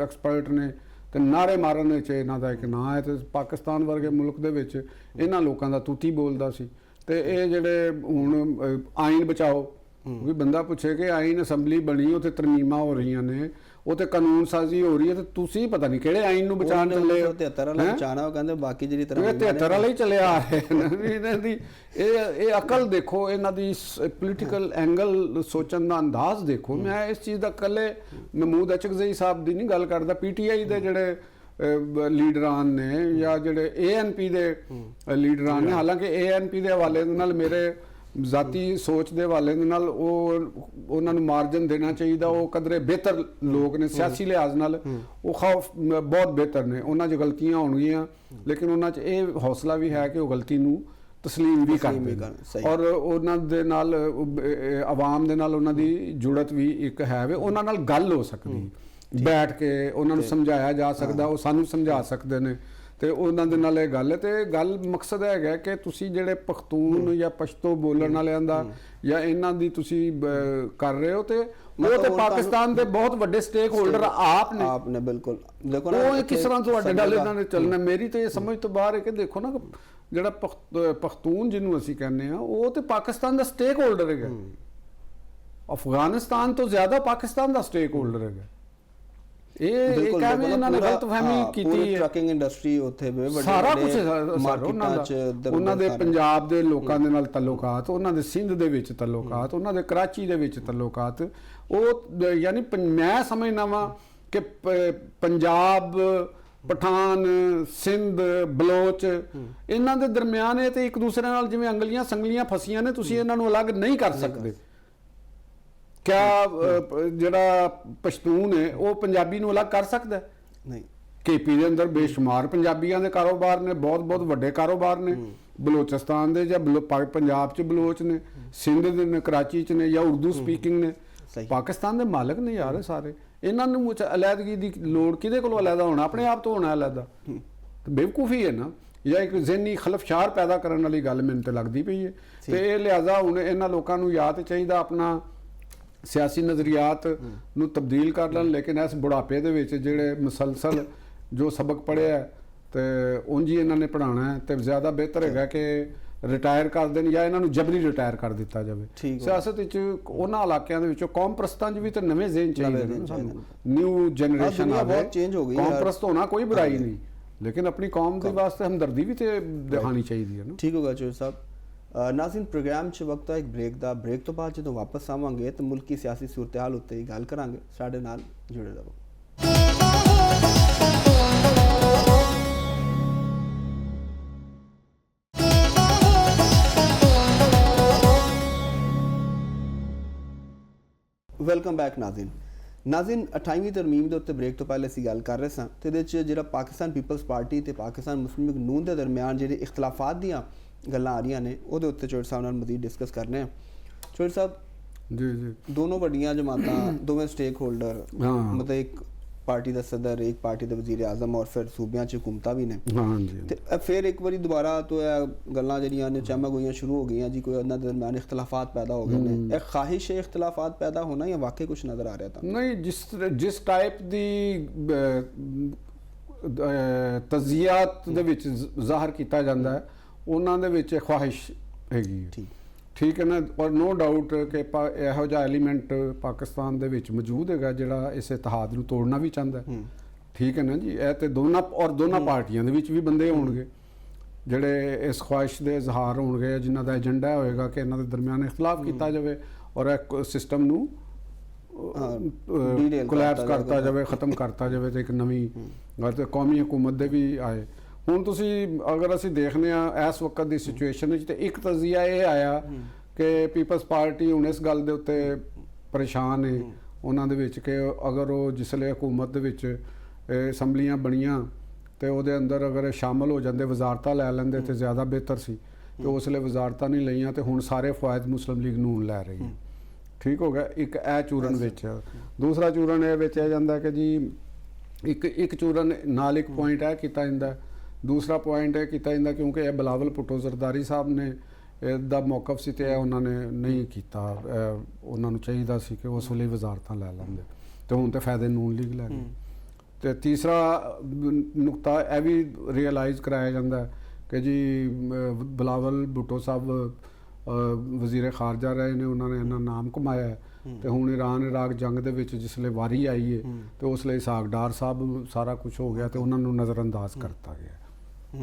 ਐਕਸਪਰਟ ਨੇ, ਤੇ ਨਾਰੇ ਮਾਰਨ ਵਿੱਚ ਇਹਨਾਂ ਦਾ ਇੱਕ ਨਾਂ ਹੈ। ਤੇ ਪਾਕਿਸਤਾਨ ਵਰਗੇ ਮੁਲਕ ਦੇ ਵਿੱਚ ਇਹਨਾਂ ਲੋਕਾਂ ਦਾ ਤੂਤੀ ਬੋਲਦਾ ਸੀ। ਤੇ ਇਹ ਜਿਹੜੇ ਹੁਣ ਆਇਨ ਬਚਾਓ, ਕਿਉਂਕਿ ਬੰਦਾ ਪੁੱਛੇ ਕਿ ਆਇਨ ਅਸੈਂਬਲੀ ਬਣੀ, ਉੱਥੇ ਤਰਮੀਮਾਂ ਹੋ ਰਹੀਆਂ ਨੇ, ਉਹ ਤੇ ਕਾਨੂੰਨ ਸਾਜ਼ੀ ਹੋ ਰਹੀ ਹੈ, ਤੇ ਤੁਸੀਂ ਪਤਾ ਨਹੀਂ ਕਿਹੜੇ ਆਇਨ ਨੂੰ ਬਚਾਉਣ ਚੱਲੇ ਹੋ। 73 ਵਾਲਾ ਬਚਾਣਾ, ਉਹ ਕਹਿੰਦੇ ਬਾਕੀ ਜਿਹੜੀ ਤਰ੍ਹਾਂ 73 ਵਾਲਾ ਹੀ ਚੱਲਿਆ ਆ ਇਹਨਾਂ ਦੀ ਇਹ ਅਕਲ ਦੇਖੋ, ਇਹਨਾਂ ਦੀ ਪੋਲੀਟੀਕਲ ਐਂਗਲ ਸੋਚਣ ਦਾ ਅੰਦਾਜ਼ ਦੇਖੋ। ਮੈਂ ਇਸ ਚੀਜ਼ ਦਾ ਇਕੱਲੇ ਮਹਿਮੂਦ ਚਕਦਈ ਸਾਹਿਬ ਦੀ ਨਹੀਂ ਗੱਲ ਕਰਦਾ, ਪੀਟੀਆਈ ਦੇ ਜਿਹੜੇ ਲੀਡਰਾਂ ਨੇ ਜਾਂ ਜਿਹੜੇ ਏਐਨਪੀ ਦੇ ਲੀਡਰਾਂ ਨੇ, ਹਾਲਾਂਕਿ ਏਐਨਪੀ ਦੇ ਹਵਾਲੇ ਦੇ ਨਾਲ ਮੇਰੇ ਜ਼ਾਤੀ ਸੋਚ ਦੇ ਹਵਾਲੇ ਦੇ ਨਾਲ ਉਹਨਾਂ ਨੂੰ ਮਾਰਜਨ ਦੇਣਾ ਚਾਹੀਦਾ। ਉਹ ਕਦਰੇ ਬਿਹਤਰ ਲੋਕ ਨੇ ਸਿਆਸੀ ਲਿਹਾਜ਼ ਨਾਲ, ਉਹ ਖੌਫ ਬਹੁਤ ਬਿਹਤਰ ਨੇ, ਉਹਨਾਂ 'ਚ ਗਲਤੀਆਂ ਹੋਣਗੀਆਂ ਲੇਕਿਨ ਉਹਨਾਂ 'ਚ ਇਹ ਹੌਸਲਾ ਵੀ ਹੈ ਕਿ ਉਹ ਗਲਤੀ ਨੂੰ ਤਸਲੀਮ ਵੀ ਕਰਦੇ, ਔਰ ਉਹਨਾਂ ਦੇ ਨਾਲ ਆਵਾਮ ਦੇ ਨਾਲ ਉਹਨਾਂ ਦੀ ਜੁੜਤ ਵੀ ਇੱਕ ਹੈ ਵੇ, ਉਹਨਾਂ ਨਾਲ ਗੱਲ ਹੋ ਸਕਦੀ, ਬੈਠ ਕੇ ਉਹਨਾਂ ਨੂੰ ਸਮਝਾਇਆ ਜਾ ਸਕਦਾ, ਉਹ ਸਾਨੂੰ ਸਮਝਾ ਸਕਦੇ ਨੇ, ਤੇ ਉਹਨਾਂ ਦੇ ਨਾਲ ਇਹ ਗੱਲ ਹੈ। ਤੇ ਗੱਲ ਮਕਸਦ ਹੈਗਾ ਕਿ ਤੁਸੀਂ ਜਿਹੜੇ ਪਖਤੂਨ ਜਾਂ ਪਸ਼ਤੋ ਬੋਲਣ ਵਾਲਿਆਂ ਦਾ ਜਾਂ ਇਹਨਾਂ ਦੀ ਤੁਸੀਂ ਕਰ ਰਹੇ ਹੋ, ਤੇ ਉਹ ਤੇ ਪਾਕਿਸਤਾਨ ਦੇ ਬਹੁਤ ਵੱਡੇ ਸਟੇਕ ਹੋਲਡਰ ਆਪ ਨੇ। ਬਿਲਕੁਲ ਦੇਖੋ ਨਾ ਉਹ ਕਿਸ ਤਰ੍ਹਾਂ ਤੁਹਾਡੇ ਨਾਲ ਇਹਨਾਂ ਨੇ ਚੱਲਣਾ। ਮੇਰੀ ਤੇ ਇਹ ਸਮਝ ਤੋਂ ਬਾਹਰ ਹੈ ਕਿ ਦੇਖੋ ਨਾ, ਜਿਹੜਾ ਪਖਤੂਨ ਜਿਹਨੂੰ ਅਸੀਂ ਕਹਿੰਦੇ ਆ, ਉਹ ਤੇ ਪਾਕਿਸਤਾਨ ਦਾ ਸਟੇਕ ਹੋਲਡਰ ਹੈਗਾ, ਅਫਗਾਨਿਸਤਾਨ ਤੋਂ ਜ਼ਿਆਦਾ ਪਾਕਿਸਤਾਨ ਦਾ ਸਟੇਕ ਹੋਲਡਰ ਹੈਗਾ। ਇਹ ਕਿਵੇਂ ਇਹਨਾਂ ਨੇ ਗਲਤਫਹਿਮੀ ਕੀਤੀ ਹੈ। ਟਰੱਕਿੰਗ ਇੰਡਸਟਰੀ ਉੱਥੇ ਸਾਰਾ ਕੁਝ ਉਹਨਾਂ ਦੇ ਪੰਜਾਬ ਦੇ ਲੋਕਾਂ ਦੇ ਨਾਲ ਤਾਲੁਕਾਤ, ਉਹਨਾਂ ਦੇ ਸਿੰਧ ਦੇ ਵਿੱਚ ਤਾਲੁਕਾਤ, ਉਹਨਾਂ ਦੇ ਕਰਾਚੀ ਦੇ ਵਿੱਚ ਤਾਲੁਕਾਤ, ਉਹ ਯਾਨੀ ਮੈਂ ਸਮਝਦਾ ਵਾਂ ਕਿ ਪੰਜਾਬ ਪਠਾਨ, ਸਿੰਧ, ਬਲੋਚ, ਇਹਨਾਂ ਦੇ ਦਰਮਿਆਨ ਇਹ ਤੇ ਇੱਕ ਦੂਸਰੇ ਨਾਲ ਜਿਵੇਂ ਅੰਗਲੀਆਂ ਸੰਗਲੀਆਂ ਫਸੀਆਂ ਨੇ, ਤੁਸੀਂ ਇਹਨਾਂ ਨੂੰ ਅਲੱਗ ਨਹੀਂ ਕਰ ਸਕਦੇ। ਕਿਆ ਜਿਹੜਾ ਪਸ਼ਤੂਨ ਹੈ ਉਹ ਪੰਜਾਬੀ ਨੂੰ ਅਲੱਗ ਕਰ ਸਕਦਾ? ਨਹੀਂ। ਕੇਪੀ ਦੇ ਅੰਦਰ ਬੇਸ਼ੁਮਾਰ ਪੰਜਾਬੀਆਂ ਦੇ ਕਾਰੋਬਾਰ ਨੇ, ਬਹੁਤ ਬਹੁਤ ਵੱਡੇ ਕਾਰੋਬਾਰ ਨੇ। ਬਲੋਚਿਸਤਾਨ ਦੇ ਜਾਂ ਪੰਜਾਬ 'ਚ ਬਲੋਚ ਨੇ, ਸਿੰਧ ਦੇ ਨੇ, ਕਰਾਚੀ 'ਚ ਨੇ, ਜਾਂ ਉਰਦੂ ਸਪੀਕਿੰਗ ਨੇ। ਪਾਕਿਸਤਾਨ ਦੇ ਮਾਲਕ ਨੇ ਯਾਰ ਸਾਰੇ। ਇਹਨਾਂ ਨੂੰ ਅਲੱਦਗੀ ਦੀ ਲੋੜ ਕਿਹਦੇ ਕੋਲੋਂ ਅਲੱਦਾ ਹੋਣਾ? ਆਪਣੇ ਆਪ ਤੋਂ ਹੋਣਾ ਅਲੱਦਾ। ਬੇਵਕੂਫੀ ਹੈ ਨਾ, ਜਾਂ ਇੱਕ ਜ਼ਿਹਨੀ ਖਲਫਸ਼ਾਰ ਪੈਦਾ ਕਰਨ ਵਾਲੀ ਗੱਲ ਮੈਨੂੰ ਤੇ ਲੱਗਦੀ ਪਈ ਹੈ। ਤੇ ਇਹ ਲਿਹਾਜ਼ਾ ਹੁਣ ਇਹਨਾਂ ਲੋਕਾਂ ਨੂੰ ਯਾਦ ਚਾਹੀਦਾ ਆਪਣਾ ਸਿਆਸੀ ਨਜ਼ਰੀਆਤ ਨੂੰ ਤਬਦੀਲ ਕਰ ਲੈਣ, ਲੇਕਿਨ ਇਸ ਬੁਢਾਪੇ ਦੇ ਵਿੱਚ ਜਿਹੜੇ ਮੁਸਲਸਲ ਜੋ ਸਬਕ ਪੜ੍ਹਿਆ ਤੇ ਉਂਝ ਹੀ ਇਹਨਾਂ ਨੇ ਪੜ੍ਹਾਉਣਾ ਹੈ, ਤੇ ਜ਼ਿਆਦਾ ਬਿਹਤਰ ਹੈਗਾ ਕਿ ਰਿਟਾਇਰ ਕਰ ਦੇਣ ਜਾਂ ਇਹਨਾਂ ਨੂੰ ਜਬਰੀ ਰਿਟਾਇਰ ਕਰ ਦਿੱਤਾ ਜਾਵੇ। ਸਿਆਸਤ ਵਿੱਚ ਉਹਨਾਂ ਇਲਾਕਿਆਂ ਦੇ ਵਿੱਚੋਂ ਕੌਮ ਪ੍ਰਸਤਾਂ 'ਚ ਵੀ ਤਾਂ ਨਵੇਂ ਜ਼ਿਹਨ ਚਾਹੀਦੇ ਨੇ ਸਾਨੂੰ। ਨਿਊ ਜਨਰੇਸ਼ਨ ਬਹੁਤ ਚੇਂਜ ਹੋ ਗਈ। ਕੌਮ ਪ੍ਰਸਤ ਹੋਣਾ ਕੋਈ ਬੁਰਾਈ ਨਹੀਂ, ਲੇਕਿਨ ਆਪਣੀ ਕੌਮ ਦੇ ਵਾਸਤੇ ਹਮਦਰਦੀ ਵੀ ਤੇ ਦਿਖਾਣੀ ਚਾਹੀਦੀ ਹੈ ਨਾ। ਠੀਕ ਹੋਗਾ ਚੋਰ ਸਾਹਿਬ। ਨਾਜ਼ਰੀਨ, ਪ੍ਰੋਗਰਾਮ 'ਚ ਵਕਤ ਹੈ ਇੱਕ ਬ੍ਰੇਕ ਦਾ। ਬ੍ਰੇਕ ਤੋਂ ਬਾਅਦ ਜਦੋਂ ਵਾਪਸ ਆਵਾਂਗੇ ਤਾਂ ਮੁਲਕੀ ਸਿਆਸੀ ਸੂਰਤ-ਹਾਲ ਉੱਤੇ ਹੀ ਗੱਲ ਕਰਾਂਗੇ। ਸਾਡੇ ਨਾਲ ਜੁੜੇ ਰਹੋ। ਵੈਲਕਮ ਬੈਕ ਨਾਜ਼ਰੀਨ। 28ਵੀਂ ਤਰਮੀਮ ਦੇ ਉੱਤੇ ਬ੍ਰੇਕ ਤੋਂ ਪਹਿਲੇ ਅਸੀਂ ਗੱਲ ਕਰ ਰਹੇ ਸਾਂ ਤੇ ਇਹਦੇ 'ਚ ਜਿਹੜਾ ਪਾਕਿਸਤਾਨ ਪੀਪਲਸ ਪਾਰਟੀ ਤੇ ਪਾਕਿਸਤਾਨ ਮੁਸਲਿਮ ਲੀਗ ਨੂਨ ਦੇ ਦਰਮਿਆਨ ਜਿਹੜੇ ਇਖਤਲਾਫਾਤ ਦੀਆਂ ਗੱਲਾਂ ਆ ਰਹੀਆਂ ਨੇ ਉਹਦੇ ਉੱਤੇ ਚੋਰ ਸਾਹਿਬ ਨਾਲ ਮਜ਼ੀਦ ਡਿਸਕਸ ਕਰਨੇ ਆ। ਚੋਰ ਸਾਹਿਬ ਜੀ ਦੋਨੋਂ ਵੱਡੀਆਂ ਜਮਾਤਾਂ, ਦੋਵੇਂ ਸਟੇਕ ਹੋਲਡਰ, ਮਤਲਬ ਇੱਕ ਪਾਰਟੀ ਦਾ ਸਦਰ, ਇੱਕ ਪਾਰਟੀ ਦੇ ਵਜ਼ੀਰ ਆਜ਼ਮ ਔਰ ਫਿਰ ਸੂਬਿਆਂ 'ਚ ਹਕੂਮਤਾਂ ਵੀ ਨੇ। ਤੇ ਫਿਰ ਇੱਕ ਵਾਰੀ ਦੁਬਾਰਾ ਤੋਂ ਇਹ ਗੱਲਾਂ ਜਿਹੜੀਆਂ ਨੇ ਚਾਮਾ ਗੋਈਆਂ ਸ਼ੁਰੂ ਹੋ ਗਈਆਂ ਜੀ, ਕੋਈ ਉਹਨਾਂ ਦੇ ਦਰਮਿਆਨ ਇਖਤਲਾਫਾਤ ਪੈਦਾ ਹੋ ਗਏ ਨੇ। ਇਹ ਖਾਹਿਸ਼ ਹੈ ਇਖਤਲਾਫਾਤ ਪੈਦਾ ਹੋਣਾ ਜਾਂ ਵਾਕਈ ਕੁਝ ਨਜ਼ਰ ਆ ਰਿਹਾ ਤਾਂ ਨਹੀਂ? ਜਿਸ ਟਾਈਪ ਦੀ ਤਜ਼ੀਆਤ ਦੇ ਵਿੱਚ ਜ਼ਾਹਰ ਕੀਤਾ ਜਾਂਦਾ ਹੈ ਉਹਨਾਂ ਦੇ ਵਿੱਚ ਖਾਹਿਸ਼ ਹੈਗੀ। ਠੀਕ ਹੈ ਨਾ। ਔਰ ਨੋ ਡਾਊਟ ਕਿ ਇਹੋ ਜਿਹਾ ਐਲੀਮੈਂਟ ਪਾਕਿਸਤਾਨ ਦੇ ਵਿੱਚ ਮੌਜੂਦ ਹੈਗਾ ਜਿਹੜਾ ਇਸ ਇਤਿਹਾਦ ਨੂੰ ਤੋੜਨਾ ਵੀ ਚਾਹੁੰਦਾ ਹੈ। ਠੀਕ ਹੈ ਨਾ ਜੀ। ਇਹ ਤੇ ਦੋਨਾਂ ਪਾਰਟੀਆਂ ਦੇ ਵਿੱਚ ਵੀ ਬੰਦੇ ਹੋਣਗੇ ਜਿਹੜੇ ਇਸ ਖੁਆਇਸ਼ ਦੇ ਇਜ਼ਹਾਰ ਹੋਣਗੇ, ਜਿਨ੍ਹਾਂ ਦਾ ਏਜੰਡਾ ਹੋਏਗਾ ਕਿ ਇਹਨਾਂ ਦੇ ਦਰਮਿਆਨ ਇਖਤਲਾਫ ਕੀਤਾ ਜਾਵੇ ਔਰ ਇੱਕ ਸਿਸਟਮ ਨੂੰ ਕੋਲੈਪਸ ਕਰਤਾ ਜਾਵੇ, ਖਤਮ ਕਰਤਾ ਜਾਵੇ ਤੇ ਇੱਕ ਨਵੀਂ ਕੌਮੀ ਹਕੂਮਤ ਦੇ ਵੀ ਆਏ। ਹੁਣ ਤੁਸੀਂ ਅਗਰ ਅਸੀਂ ਦੇਖਦੇ ਹਾਂ ਇਸ ਵਕਤ ਦੀ ਸਿਚੁਏਸ਼ਨ ਵਿੱਚ, ਤੇ ਇੱਕ ਤਜ਼ੀਆ ਇਹ ਆਇਆ ਕਿ ਪੀਪਲਸ ਪਾਰਟੀ ਹੁਣ ਇਸ ਗੱਲ ਦੇ ਉੱਤੇ ਪਰੇਸ਼ਾਨ ਹੈ ਉਹਨਾਂ ਦੇ ਵਿੱਚ ਕਿ ਅਗਰ ਉਹ ਜਿਸਲੇ ਹਕੂਮਤ ਦੇ ਵਿੱਚ ਅਸੈਂਬਲੀਆਂ ਬਣੀਆਂ ਤੇ ਉਹਦੇ ਅੰਦਰ ਅਗਰ ਸ਼ਾਮਲ ਹੋ ਜਾਂਦੇ, ਵਜ਼ਾਰਤਾਂ ਲੈ ਲੈਂਦੇ ਤੇ ਜ਼ਿਆਦਾ ਬਿਹਤਰ ਸੀ। ਤੇ ਉਸਲੇ ਵਜ਼ਾਰਤਾਂ ਨਹੀਂ ਲਈਆਂ ਤੇ ਹੁਣ ਸਾਰੇ ਫਵਾਇਦ ਮੁਸਲਿਮ ਲੀਗ ਨੂਨ ਲੈ ਰਹੀ ਹੈ। ਠੀਕ ਹੋ ਗਿਆ। ਇੱਕ ਇਹ ਚੂਰਨ ਵਿੱਚ। ਦੂਸਰਾ ਚੂਰਨ ਇਹ ਵਿੱਚ ਆ ਜਾਂਦਾ ਕਿ ਜੀ ਇੱਕ ਚੂਰਨ ਨਾਲ ਇੱਕ ਪੁਆਇੰਟ ਇਹ ਕੀਤਾ ਜਾਂਦਾ। ਦੂਸਰਾ ਪੁਆਇੰਟ ਇਹ ਕੀਤਾ ਜਾਂਦਾ ਕਿਉਂਕਿ ਇਹ ਬਿਲਾਵਲ ਭੁੱਟੋ ਜ਼ਰਦਾਰੀ ਸਾਹਿਬ ਨੇ ਇਹਦਾ ਮੌਕਫ ਸੀ ਤੇ ਉਹਨਾਂ ਨੇ ਨਹੀਂ ਕੀਤਾ। ਉਹਨਾਂ ਨੂੰ ਚਾਹੀਦਾ ਸੀ ਕਿ ਉਸ ਵੇਲੇ ਵਜ਼ਾਰਤਾਂ ਲੈ ਲੈਂਦੇ ਤੇ ਹੁਣ ਤੇ ਫਾਇਦੇ ਨੂਨ ਲੀਗ ਲੈ ਗਈ। ਤੇ ਤੀਸਰਾ ਨੁਕਤਾ ਇਹ ਵੀ ਰੀਅਲਾਈਜ਼ ਕਰਾਇਆ ਜਾਂਦਾ ਕਿ ਜੀ ਬਿਲਾਵਲ ਭੁੱਟੋ ਸਾਹਿਬ ਵਜ਼ੀਰ ਖਾਰਜਾ ਰਹੇ ਨੇ, ਉਹਨਾਂ ਨੇ ਇਹਨਾਂ ਨਾਮ ਕਮਾਇਆ ਤੇ ਹੁਣ ਈਰਾਨ ਇਰਾਕ ਜੰਗ ਦੇ ਵਿੱਚ ਜਿਸਲੇ ਵਾਰੀ ਆਈ ਹੈ ਤੇ ਉਸ ਲਈ ਇਸਹਾਕ ਡਾਰ ਸਾਹਿਬ ਸਾਰਾ ਕੁਝ ਹੋ ਗਿਆ ਤੇ ਉਹਨਾਂ ਨੂੰ ਨਜ਼ਰਅੰਦਾਜ਼ ਕਰਤਾ ਗਿਆ।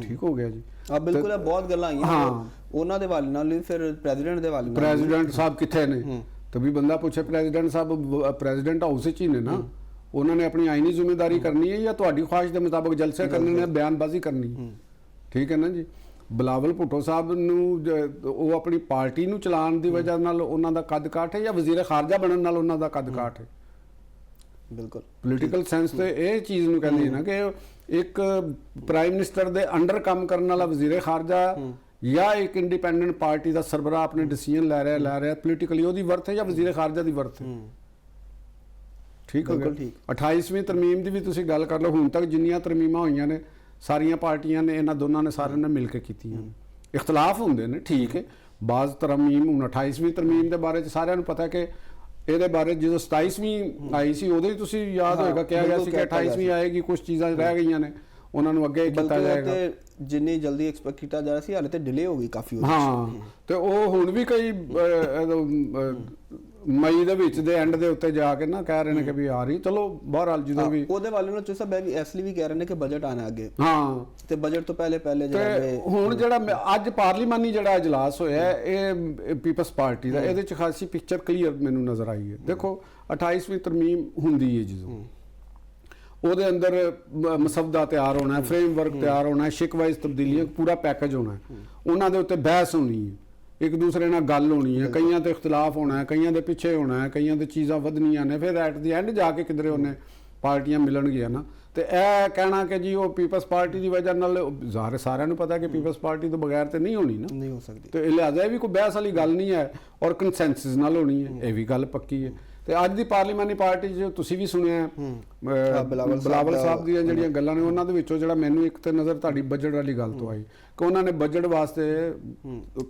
ਠੀਕ ਹੋ ਗਿਆ ਜੀ। ਬਿਲਕੁਲ। ਬਹੁਤ ਗੱਲਾਂ ਆਈਆਂ ਉਹਨਾਂ ਦੇ ਵਾਲੇ ਨਾਲ, ਫਿਰ ਪ੍ਰੈਜ਼ੀਡੈਂਟ ਦੇ ਵਾਲੇ ਨਾਲ। ਪ੍ਰੈਜ਼ੀਡੈਂਟ ਸਾਹਿਬ ਕਿੱਥੇ ਨੇ? ਤੇ ਵੀ ਬੰਦਾ ਪੁੱਛੇ ਪ੍ਰੈਜ਼ੀਡੈਂਟ ਸਾਹਿਬ ਪ੍ਰੈਜ਼ੀਡੈਂਟ ਹਾਊਸ ਵਿੱਚ ਹੀ ਨੇ ਨਾ। ਉਹਨਾਂ ਨੇ ਆਪਣੀ ਆਈਨੀ ਜ਼ਿੰਮੇਵਾਰੀ ਕਰਨੀ ਹੈ ਜਾਂ ਤੁਹਾਡੀ ਖੁਆਇਸ਼ ਦੇ ਮੁਤਾਬਕ ਜਲਸੇ ਕਰਨੇ ਨੇ, ਬਿਆਨਬਾਜ਼ੀ ਕਰਨੀ? ਠੀਕ ਹੈ ਨਾ ਜੀ। ਬਿਲਾਵਲ ਭੁੱਟੋ ਸਾਹਿਬ ਨੂੰ ਉਹ ਆਪਣੀ ਪਾਰਟੀ ਨੂੰ ਚਲਾਉਣ ਦੀ ਵਜ੍ਹਾ ਨਾਲ ਉਹਨਾਂ ਦਾ ਕੱਦ ਕਾਠ ਹੈ ਜਾਂ ਵਜ਼ੀਰ ਖਾਰਜਾ ਬਣਨ ਨਾਲ ਉਹਨਾਂ ਦਾ ਕੱਦ ਕਾਠ ਹੈ? ਬਿਲਕੁਲ। ਪੋਲੀਟੀਕਲ ਸੈਂਸ ਤੇ ਇਹ ਚੀਜ਼ ਨੂੰ ਕਹਿੰਦੀ ਹੈ ਨਾ ਕਿ ਇੱਕ ਪ੍ਰਾਈਮ ਮਿਨਿਸਟਰ ਦੇ ਅੰਡਰ ਕੰਮ ਕਰਨ ਵਾਲਾ ਵਜ਼ੀਰ ਖਾਰਜਾ ਜਾਂ ਇੱਕ ਇੰਡੀਪੈਂਡੈਂਟ ਪਾਰਟੀ ਦਾ ਸਰਬਰਾਹ ਆਪਣੇ ਡਿਸੀਜਨ ਲੈ ਰਿਹਾ ਪੋਲੀਟੀਕਲੀ, ਉਹਦੀ ਵਰਥ ਹੈ ਜਾਂ ਵਜ਼ੀਰ ਖਾਰਜਾ ਦੀ ਵਰਥ ਹੈ? ਠੀਕ ਹੋ ਗਿਆ। 28ਵੀਂ ਤਰਮੀਮ ਦੀ ਵੀ ਤੁਸੀਂ ਗੱਲ ਕਰ ਲਓ। ਹੁਣ ਤੱਕ ਜਿੰਨੀਆਂ ਤਰਮੀਮਾਂ ਹੋਈਆਂ ਨੇ ਸਾਰੀਆਂ ਪਾਰਟੀਆਂ ਨੇ, ਇਹਨਾਂ ਦੋਨਾਂ ਨੇ ਸਾਰਿਆਂ ਨੇ ਮਿਲ ਕੇ ਕੀਤੀਆਂ। ਇਖਤਲਾਫ ਹੁੰਦੇ ਨੇ, ਠੀਕ ਹੈ। ਬਾਜ਼ ਤਰਮੀਮ ਹੁਣ 28ਵੀਂ ਤਰਮੀਮ ਦੇ ਬਾਰੇ 'ਚ ਸਾਰਿਆਂ ਨੂੰ ਪਤਾ ਕਿ ਇਹਦੇ ਬਾਰੇ ਜਦੋਂ 27ਵੀਂ ਆਈ ਸੀ ਉਦੋਂ ਹੀ ਤੁਸੀਂ ਯਾਦ ਹੋਏਗਾ ਕਿਹਾ ਗਿਆ ਸੀ ਕਿ 28ਵੀਂ ਆਏਗੀ, ਕੁਝ ਚੀਜ਼ਾਂ ਰਹਿ ਗਈਆਂ ਨੇ ਉਹਨਾਂ ਨੂੰ ਅੱਗੇ ਕੀਤਾ ਜਾਏਗਾ। ਜਿੰਨੀ ਜਲਦੀ ਐਕਸਪੈਕਟ ਕੀਤਾ ਜਾ ਰਿਹਾ ਸੀ ਹਾਲੇ ਤੇ ਡਿਲੇ ਹੋ ਗਈ ਕਾਫੀ। ਤੇ ਉਹ ਹੁਣ ਵੀ ਕਈ ਮਈ ਦੇ ਵਿੱਚ ਦੇ ਐਂਡ ਦੇ ਉੱਤੇ ਜਾ ਕੇ ਨਾ ਕਹਿ ਰਹੇ ਨੇ ਕਿ ਵੀ ਆ ਰਹੀ। ਚਲੋ ਬਹਰਹਾਲ ਜਦੋਂ ਵੀ ਉਹਦੇ ਵਾਲੇ ਨੂੰ ਚੋਸਾ ਬੈਗ ਇਸ ਲਈ ਵੀ ਕਹਿ ਰਹੇ ਨੇ ਕਿ ਬਜਟ ਆਣਾ ਅੱਗੇ। ਤੇ ਬਜਟ ਤੋਂ ਪਹਿਲੇ ਜਿਹੜਾ ਹੁਣ ਜਿਹੜਾ ਅੱਜ ਪਾਰਲੀਮਾਨੀ ਜਿਹੜਾ ਇਜਲਾਸ ਹੋਇਆ ਇਹ ਪੀਪਲਸ ਪਾਰਟੀ ਦਾ, ਇਹਦੇ ਚ ਖਾਸੀ ਪਿਕਚਰ ਕਲੀਅਰ ਮੈਨੂੰ ਨਜ਼ਰ ਆਈ ਹੈ। ਦੇਖੋ 28ਵੀਂ ਤਰਮੀਮ ਹੁੰਦੀ ਹੈ ਜਦੋਂ ਉਹਦੇ ਅੰਦਰ ਮਸਵਦਾ ਤਿਆਰ ਹੋਣਾ ਹੈ, ਫਰੇਮਵਰਕ ਤਿਆਰ ਹੋਣਾ ਹੈ, ਸ਼ਿਕਵਾਈਜ਼ ਤਬਦੀਲੀਆਂ, ਪੂਰਾ ਪੈਕੇਜ ਹੋਣਾ ਹੈ। ਉਹਨਾਂ ਦੇ ਉੱਤੇ ਬਹਿਸ ਹੋਣੀ ਹੈ, ਇੱਕ ਦੂਸਰੇ ਨਾਲ ਗੱਲ ਹੋਣੀ ਹੈ, ਕਈਆਂ ਤੇ ਇਖਤਲਾਫ ਹੋਣਾ ਹੈ, ਕਈਆਂ ਦੇ ਪਿੱਛੇ ਹੋਣਾ ਹੈ, ਕਈਆਂ ਦੇ ਚੀਜ਼ਾਂ ਵਧਣੀਆਂ ਨੇ, ਫਿਰ ਐਟ ਦੀ ਐਂਡ ਜਾ ਕੇ ਕਿਧਰੇ ਉਹਨੇ ਪਾਰਟੀਆਂ ਮਿਲਣਗੀਆਂ ਨਾ। ਤੇ ਇਹ ਕਹਿਣਾ ਕਿ ਜੀ ਉਹ ਪੀਪਲਸ ਪਾਰਟੀ ਦੀ ਵਜ੍ਹਾ ਨਾਲ, ਸਾਰਿਆਂ ਨੂੰ ਪਤਾ ਕਿ ਪੀਪਲਸ ਪਾਰਟੀ ਤੋਂ ਬਗੈਰ ਤੇ ਨਹੀਂ ਹੋਣੀ ਨਾ, ਨਹੀਂ ਹੋ ਸਕਦੀ। ਤੇ ਲਿਹਾਜ਼ਾ ਇਹ ਵੀ ਕੋਈ ਬਹਿਸ ਵਾਲੀ ਗੱਲ ਨਹੀਂ ਹੈ, ਔਰ ਕੰਸੈਂਸਸ ਨਾਲ ਹੋਣੀ ਹੈ, ਇਹ ਵੀ ਗੱਲ ਪੱਕੀ ਹੈ। ਤੇ ਅੱਜ ਦੀ ਪਾਰਲੀਮਾਨੀ ਪਾਰਟੀ 'ਚ ਤੁਸੀਂ ਵੀ ਸੁਣਿਆ ਬਲਾਵਲ ਸਾਹਿਬ ਦੀਆਂ ਜਿਹੜੀਆਂ ਗੱਲਾਂ ਨੇ, ਉਹਨਾਂ ਦੇ ਵਿੱਚੋਂ ਜਿਹੜਾ ਮੈਨੂੰ ਇੱਕ ਤੇ ਨਜ਼ਰ ਤੁਹਾਡੀ ਬਜਟ ਵਾਲੀ ਗੱਲ ਤੋਂ ਆਈ ਕਿ ਉਹਨਾਂ ਨੇ ਬਜਟ ਵਾਸਤੇ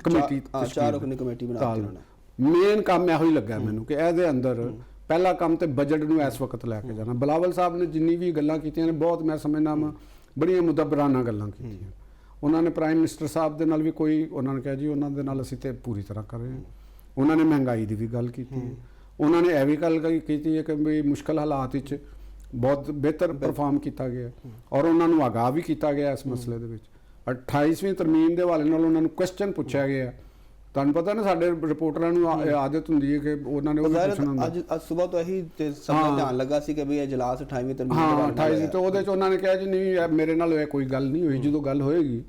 ਕਮੇਟੀ, 4 ਰੁਕਨੀ ਕਮੇਟੀ ਬਣਾ ਦਿੱਤੀ ਉਹਨਾਂ ਨੇ। ਮੇਨ ਕੰਮ ਇਹੋ ਹੀ ਲੱਗਾ ਮੈਨੂੰ ਕਿ ਇਹਦੇ ਅੰਦਰ ਪਹਿਲਾ ਕੰਮ ਤੇ ਬਜਟ ਨੂੰ ਇਸ ਵਕਤ ਲੈ ਕੇ ਜਾਣਾ। ਬਲਾਵਲ ਸਾਹਿਬ ਨੇ ਜਿੰਨੀ ਵੀ ਗੱਲਾਂ ਕੀਤੀਆਂ ਨੇ, ਬਹੁਤ ਮੈਂ ਸਮਝਦਾ ਮੈਂ ਬੜੀਆਂ ਮੁਦੱਬਰਾਨਾ ਗੱਲਾਂ ਕੀਤੀਆਂ। ਉਹਨਾਂ ਨੇ ਪ੍ਰਾਈਮ ਮਿਨਿਸਟਰ ਸਾਹਿਬ ਦੇ ਨਾਲ ਵੀ ਕੋਈ, ਉਹਨਾਂ ਨੇ ਕਿਹਾ ਜੀ ਉਹਨਾਂ ਦੇ ਨਾਲ ਅਸੀਂ ਤੇ ਪੂਰੀ ਤਰ੍ਹਾਂ ਕਰ ਰਹੇ ਹਾਂ। ਉਹਨਾਂ ਨੇ ਮਹਿੰਗਾਈ ਦੀ ਵੀ ਗੱਲ ਕੀਤੀ ਹੈ। ਉਹਨਾਂ ਨੇ ਇਹ ਵੀ ਗੱਲ ਕੀਤੀ ਹੈ ਕਿ ਵੀ ਮੁਸ਼ਕਲ ਹਾਲਾਤ ਵਿੱਚ ਬਹੁਤ ਬਿਹਤਰ ਪਰਫਾਰਮ ਕੀਤਾ ਗਿਆ, ਔਰ ਉਹਨਾਂ ਨੂੰ ਆਗਾਹ ਵੀ ਕੀਤਾ ਗਿਆ ਇਸ ਮਸਲੇ ਦੇ ਵਿੱਚ। 28ਵੀਂ ਤਰਮੀਮ ਦੇ ਹਵਾਲੇ ਨਾਲ ਉਹਨਾਂ ਨੂੰ ਕੁਐਸਚਨ ਪੁੱਛਿਆ ਗਿਆ। ਤੁਹਾਨੂੰ ਪਤਾ ਨਾ ਸਾਡੇ ਰਿਪੋਰਟਰਾਂ ਨੂੰ ਆਦਤ ਹੁੰਦੀ ਹੈ ਕਿ ਉਹਨਾਂ ਨੇ ਉਹ ਪੁੱਛਣਾ ਹੁੰਦਾ। ਅੱਜ ਸਵੇਰ ਤੋਂ ਇਹੀ ਸਮਾਂ ਧਿਆਨ ਲੱਗਾ ਸੀ ਕਿ ਵੀ ਇਹ ਇਜਲਾਸ 28ਵੀਂ ਤਰਮੀਮ ਹਾਂ 28ਵੀਂ ਤੋਂ ਉਹਦੇ ਚ ਉਹਨਾਂ ਨੇ ਕਿਹਾ ਜੀ ਨਹੀਂ ਮੇਰੇ ਨਾਲ ਇਹ ਕੋਈ ਗੱਲ ਨਹੀਂ ਹੋਈ, ਜਦੋਂ ਗੱਲ ਹੋਏਗੀ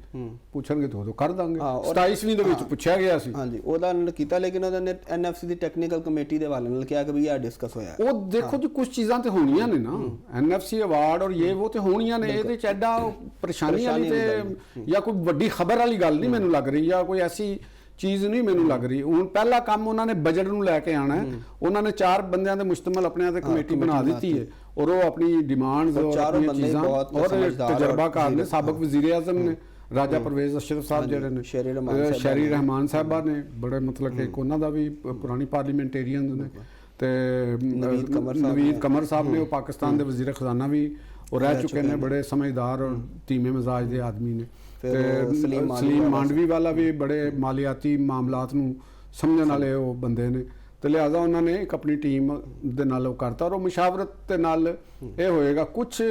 ਪੁੱਛਣਗੇ ਤਾਂ ਉਦੋਂ ਕਰ ਦਾਂਗੇ। 27ਵੀਂ ਦੇ ਵਿੱਚ ਪੁੱਛਿਆ ਗਿਆ ਸੀ। ਹਾਂਜੀ, ਉਹਦਾ ਕੀਤਾ, ਲੇਕਿਨ ਉਹਨਾਂ ਨੇ ਐਨਐਫਸੀ ਦੀ ਟੈਕਨੀਕਲ ਕਮੇਟੀ ਦੇ ਹਵਾਲੇ ਨਾਲ ਕਿਹਾ ਕਿ ਵੀ ਇਹ ਡਿਸਕਸ ਹੋਇਆ। ਉਹ ਦੇਖੋ ਜੀ ਕੁਝ ਚੀਜ਼ਾਂ ਤੇ ਹੋਣੀਆਂ ਨੇ ਨਾ, ਐਨਐਫਸੀ ਅਵਾਰਡ ਔਰ ਇਹ ਉਹ ਤੇ ਹੋਣੀਆਂ ਨੇ। ਇਹਦੇ ਚ ਐਡਾ ਪਰੇਸ਼ਾਨੀ ਵਾਲੀ ਤੇ ਜਾਂ ਕੋਈ ਵੱਡੀ ਖਬਰ ਵਾਲੀ ਗੱਲ ਨਹੀਂ ਮੈਨੂੰ ਲੱਗ ਰਹੀ, ਜਾਂ ਕੋਈ ਐਸੀ ਚੀਜ਼ ਨਹੀਂ ਮੈਨੂੰ ਲੱਗ ਰਹੀ। ਹੁਣ ਪਹਿਲਾ ਕੰਮ ਉਹਨਾਂ ਨੇ ਬਜਟ ਨੂੰ ਲੈ ਕੇ ਆਣਾ ਹੈ। ਉਹਨਾਂ ਨੇ 4 ਬੰਦਿਆਂ ਦੇ ਮੁਸ਼ਤਮਲ ਆਪਣੇ ਤੇ ਕਮੇਟੀ ਬਣਾ ਦਿੱਤੀ ਹੈ, ਔਰ ਉਹ ਆਪਣੀ ਡਿਮਾਂਡਸ ਔਰ ਆਪਣੀਆਂ ਚੀਜ਼ਾਂ ਔਰ ਤਜਰਬਾਕਾਰ ਨੇ। ਸਾਬਕ ਵਜ਼ੀਰ ਆਜ਼ਮ ਨੇ ਰਾਜਾ ਪਰਵੇਜ਼ ਅਸ਼ਰਫ ਸਾਹਿਬ ਜਿਹੜੇ ਨੇ, ਸ਼ਹਿਰੀ ਰਹਿਮਾਨ ਸਾਹਿਬਾ ਨੇ, ਬੜੇ ਮਤਲਬ ਕਿ ਉਹਨਾਂ ਦਾ ਵੀ ਪੁਰਾਣੀ ਪਾਰਲੀਮੈਂਟੇਰੀਅਨ ਨੇ, ਤੇ ਨਵੀਦ ਕਮਰ ਸਾਹਿਬ ਨੇ, ਉਹ ਪਾਕਿਸਤਾਨ ਦੇ ਵਜ਼ੀਰ ਖਜ਼ਾਨਾ ਵੀ ਉਹ ਰਹਿ ਚੁੱਕੇ ਨੇ, ਬੜੇ ਸਮਝਦਾਰ ਔਰ ਧੀਮੇ ਮਿਜ਼ਾਜ ਦੇ ਆਦਮੀ ਨੇ। ਤੇ ਸਲੀਮ ਮਾਂਡਵੀ ਵਾਲਾ ਵੀ ਬੜੇ ਮਾਲੀਆਤੀ ਮਾਮਲਾਤ ਨੂੰ ਸਮਝਣ ਵਾਲੇ ਉਹ ਬੰਦੇ ਨੇ। ਤੇ ਲਿਹਾਜ਼ਾ ਉਹਨਾਂ ਨੇ ਇੱਕ ਆਪਣੀ ਟੀਮ ਦੇ ਨਾਲ ਉਹ ਕਰਤਾ, ਔਰ ਉਹ ਮੁਸ਼ਾਵਰਤ ਦੇ ਨਾਲ ਇਹ ਹੋਏਗਾ। ਕੁਛ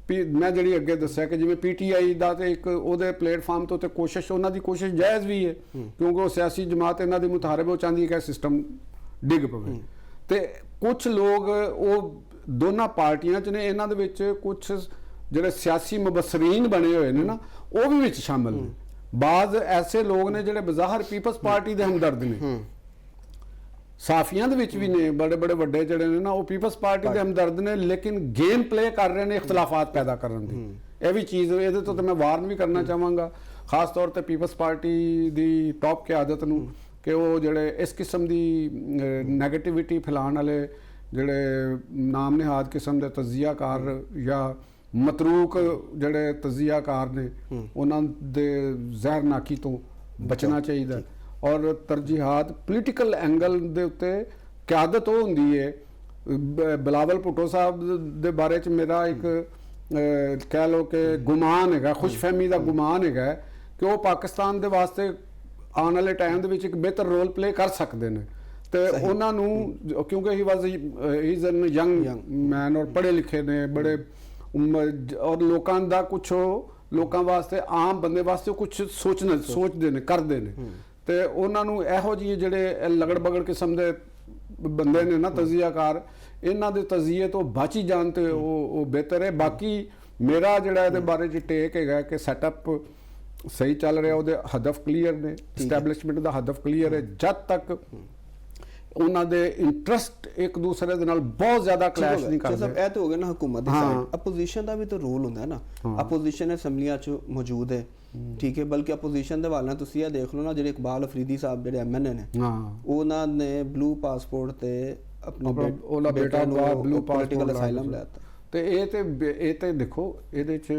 ਮੈਂ ਜਿਹੜੀ ਅੱਗੇ ਦੱਸਿਆ ਕਿ ਜਿਵੇਂ ਪੀਟੀਆਈ ਦਾ ਤੇ ਇੱਕ ਉਹਦੇ ਪਲੇਟਫਾਰਮ ਤੋਂ ਤੇ ਕੋਸ਼ਿਸ਼, ਉਹਨਾਂ ਦੀ ਕੋਸ਼ਿਸ਼ ਜਾਇਜ਼ ਵੀ ਹੈ, ਕਿਉਂਕਿ ਉਹ ਸਿਆਸੀ ਜਮਾਤ ਇਹਨਾਂ ਦੀ ਮੁਤਾਰਬ ਉਹ ਚਾਹੁੰਦੀ ਹੈ ਕਿ ਸਿਸਟਮ ਡਿੱਗ ਪਵੇ। ਤੇ ਕੁਝ ਲੋਕ ਉਹ ਦੋਨਾਂ ਪਾਰਟੀਆਂ 'ਚ ਨੇ, ਇਹਨਾਂ ਦੇ ਵਿੱਚ ਕੁਝ ਜਿਹੜੇ ਸਿਆਸੀ ਮੁਬਸਰੀਨ ਬਣੇ ਹੋਏ ਨੇ ਨਾ, ਉਹ ਵੀ ਵਿੱਚ ਸ਼ਾਮਲ ਨੇ। ਬਾਜ਼ ਐਸੇ ਲੋਕ ਨੇ ਜਿਹੜੇ ਬਜ਼ਾਹਰ ਪੀਪਲਸ ਪਾਰਟੀ ਦੇ ਹਮਦਰਦ ਨੇ, ਸਾਫੀਆਂ ਦੇ ਵਿੱਚ ਵੀ ਨੇ, ਬੜੇ ਬੜੇ ਵੱਡੇ ਜਿਹੜੇ ਨੇ ਨਾ, ਉਹ ਪੀਪਲਸ ਪਾਰਟੀ ਦੇ ਹਮਦਰਦ ਨੇ, ਲੇਕਿਨ ਗੇਮ ਪਲੇ ਕਰ ਰਹੇ ਨੇ ਇਖਤਲਾਫਾਤ ਪੈਦਾ ਕਰਨ ਦੀ। ਇਹ ਵੀ ਚੀਜ਼, ਇਹਦੇ ਤੋਂ ਤਾਂ ਮੈਂ ਵਾਰਨ ਵੀ ਕਰਨਾ ਚਾਹਾਂਗਾ, ਖਾਸ ਤੌਰ ਤੇ ਪੀਪਲਸ ਪਾਰਟੀ ਦੀ ਟੌਪ ਕਿਆਦਤ ਨੂੰ, ਕਿ ਉਹ ਜਿਹੜੇ ਇਸ ਕਿਸਮ ਦੀ ਨੈਗੇਟਿਵਿਟੀ ਫੈਲਾਉਣ ਵਾਲੇ ਜਿਹੜੇ ਨਾਮ ਨਿਹਾਦ ਕਿਸਮ ਦੇ ਤਜ਼ੀਆਕਾਰ ਜਾਂ ਮਤਰੂਕ ਜਿਹੜੇ ਤਜ਼ੀਆਕਾਰ ਨੇ, ਉਹਨਾਂ ਦੇ ਜ਼ਹਿਰਨਾਕੀ ਤੋਂ ਬਚਣਾ ਚਾਹੀਦਾ। ਔਰ ਤਰਜੀਹਾਤ ਪੋਲੀਟੀਕਲ ਐਂਗਲ ਦੇ ਉੱਤੇ ਕਿਆਦਤ ਉਹ ਹੁੰਦੀ ਹੈ। ਬਿਲਾਵਲ ਭੁੱਟੋ ਸਾਹਿਬ ਦੇ ਬਾਰੇ 'ਚ ਮੇਰਾ ਇੱਕ ਕਹਿ ਲਓ ਕਿ ਗੁਮਾਨ ਹੈਗਾ, ਖੁਸ਼ਫਹਿਮੀ ਦਾ ਗੁਮਾਨ ਹੈਗਾ ਕਿ ਉਹ ਪਾਕਿਸਤਾਨ ਦੇ ਵਾਸਤੇ ਆਉਣ ਵਾਲੇ ਟਾਈਮ ਦੇ ਵਿੱਚ ਇੱਕ ਬਿਹਤਰ ਰੋਲ ਪਲੇ ਕਰ ਸਕਦੇ ਨੇ। ਤੇ ਉਹਨਾਂ ਨੂੰ, ਕਿਉਂਕਿ ਹੀ ਇਜ਼ ਐਨ ਯੰਗ ਮੈਨ, ਔਰ ਪੜ੍ਹੇ ਲਿਖੇ ਨੇ ਬੜੇ, ਔਰ ਲੋਕਾਂ ਦਾ ਕੁਛ, ਲੋਕਾਂ ਵਾਸਤੇ, ਆਮ ਬੰਦੇ ਵਾਸਤੇ ਕੁਛ ਸੋਚਦੇ ਨੇ, ਕਰਦੇ ਨੇ। ਤੇ ਉਹਨਾਂ ਨੂੰ ਇਹੋ ਜਿਹੇ ਜਿਹੜੇ ਲਗੜ ਬਗੜ ਕਿਸਮ ਦੇ ਬੰਦੇ ਨੇ ਨਾ, ਤਜ਼ੀਆਕਾਰ, ਇਹਨਾਂ ਦੇ ਤਜ਼ੀਏ ਤੋਂ ਬਚ ਹੀ ਜਾਣ ਤੇ ਉਹ ਬਿਹਤਰ ਹੈ। ਬਾਕੀ ਮੇਰਾ ਜਿਹੜਾ ਇਹਦੇ ਬਾਰੇ 'ਚ ਟੇਕ ਹੈਗਾ ਕਿ ਸੈਟਅਪ ਸਹੀ ਚੱਲ ਰਿਹਾ, ਉਹਦੇ ਹਦਫ ਕਲੀਅਰ ਨੇ, ਐਸਟੈਬਲਿਸ਼ਮੈਂਟ ਦਾ ਹਦਫ ਕਲੀਅਰ ਹੈ। ਜਦ ਤੱਕ ਉਹਨਾਂ ਦੇ ਇੰਟਰਸਟ ਇੱਕ ਦੂਸਰੇ ਦੇ ਨਾਲ ਬਹੁਤ ਜ਼ਿਆਦਾ ਕਲੈਸ਼ ਨਹੀਂ ਕਰਦੇ। ਸਭ ਇਹ ਤਾਂ ਹੋ ਗਿਆ ਨਾ ਹੁਕੂਮਤ ਦੀ ਸਾਈਡ। ਅਪੋਜੀਸ਼ਨ ਦਾ ਵੀ ਤਾਂ ਰੋਲ ਹੁੰਦਾ ਹੈ ਨਾ। ਅਪੋਜੀਸ਼ਨ ਅਸੈਂਬਲੀਆਂ 'ਚ ਮੌਜੂਦ ਹੈ, ਠੀਕ ਹੈ। ਬਲਕਿ ਅਪੋਜੀਸ਼ਨ ਦੇ ਹਵਾਲੇ ਨਾਲ ਤੁਸੀਂ ਇਹ ਦੇਖ ਲਓ ਨਾ, ਜਿਹੜੇ ਇਕਬਾਲ ਅਫਰੀਦੀ ਸਾਹਿਬ ਜਿਹੜੇ ਐਮਐਨਏ ਨੇ, ਉਹਨਾਂ ਨੇ ਬਲੂ ਪਾਸਪੋਰਟ ਤੇ ਆਪਣਾ ਬੇਟਾ ਨੂੰ ਬਲੂ ਪੋਲੀਟੀਕਲ ਅਸਾਈਲਮ ਲੈਤਾ। ਤੇ ਇਹ ਤੇ ਦੇਖੋ, ਇਹਦੇ 'ਚ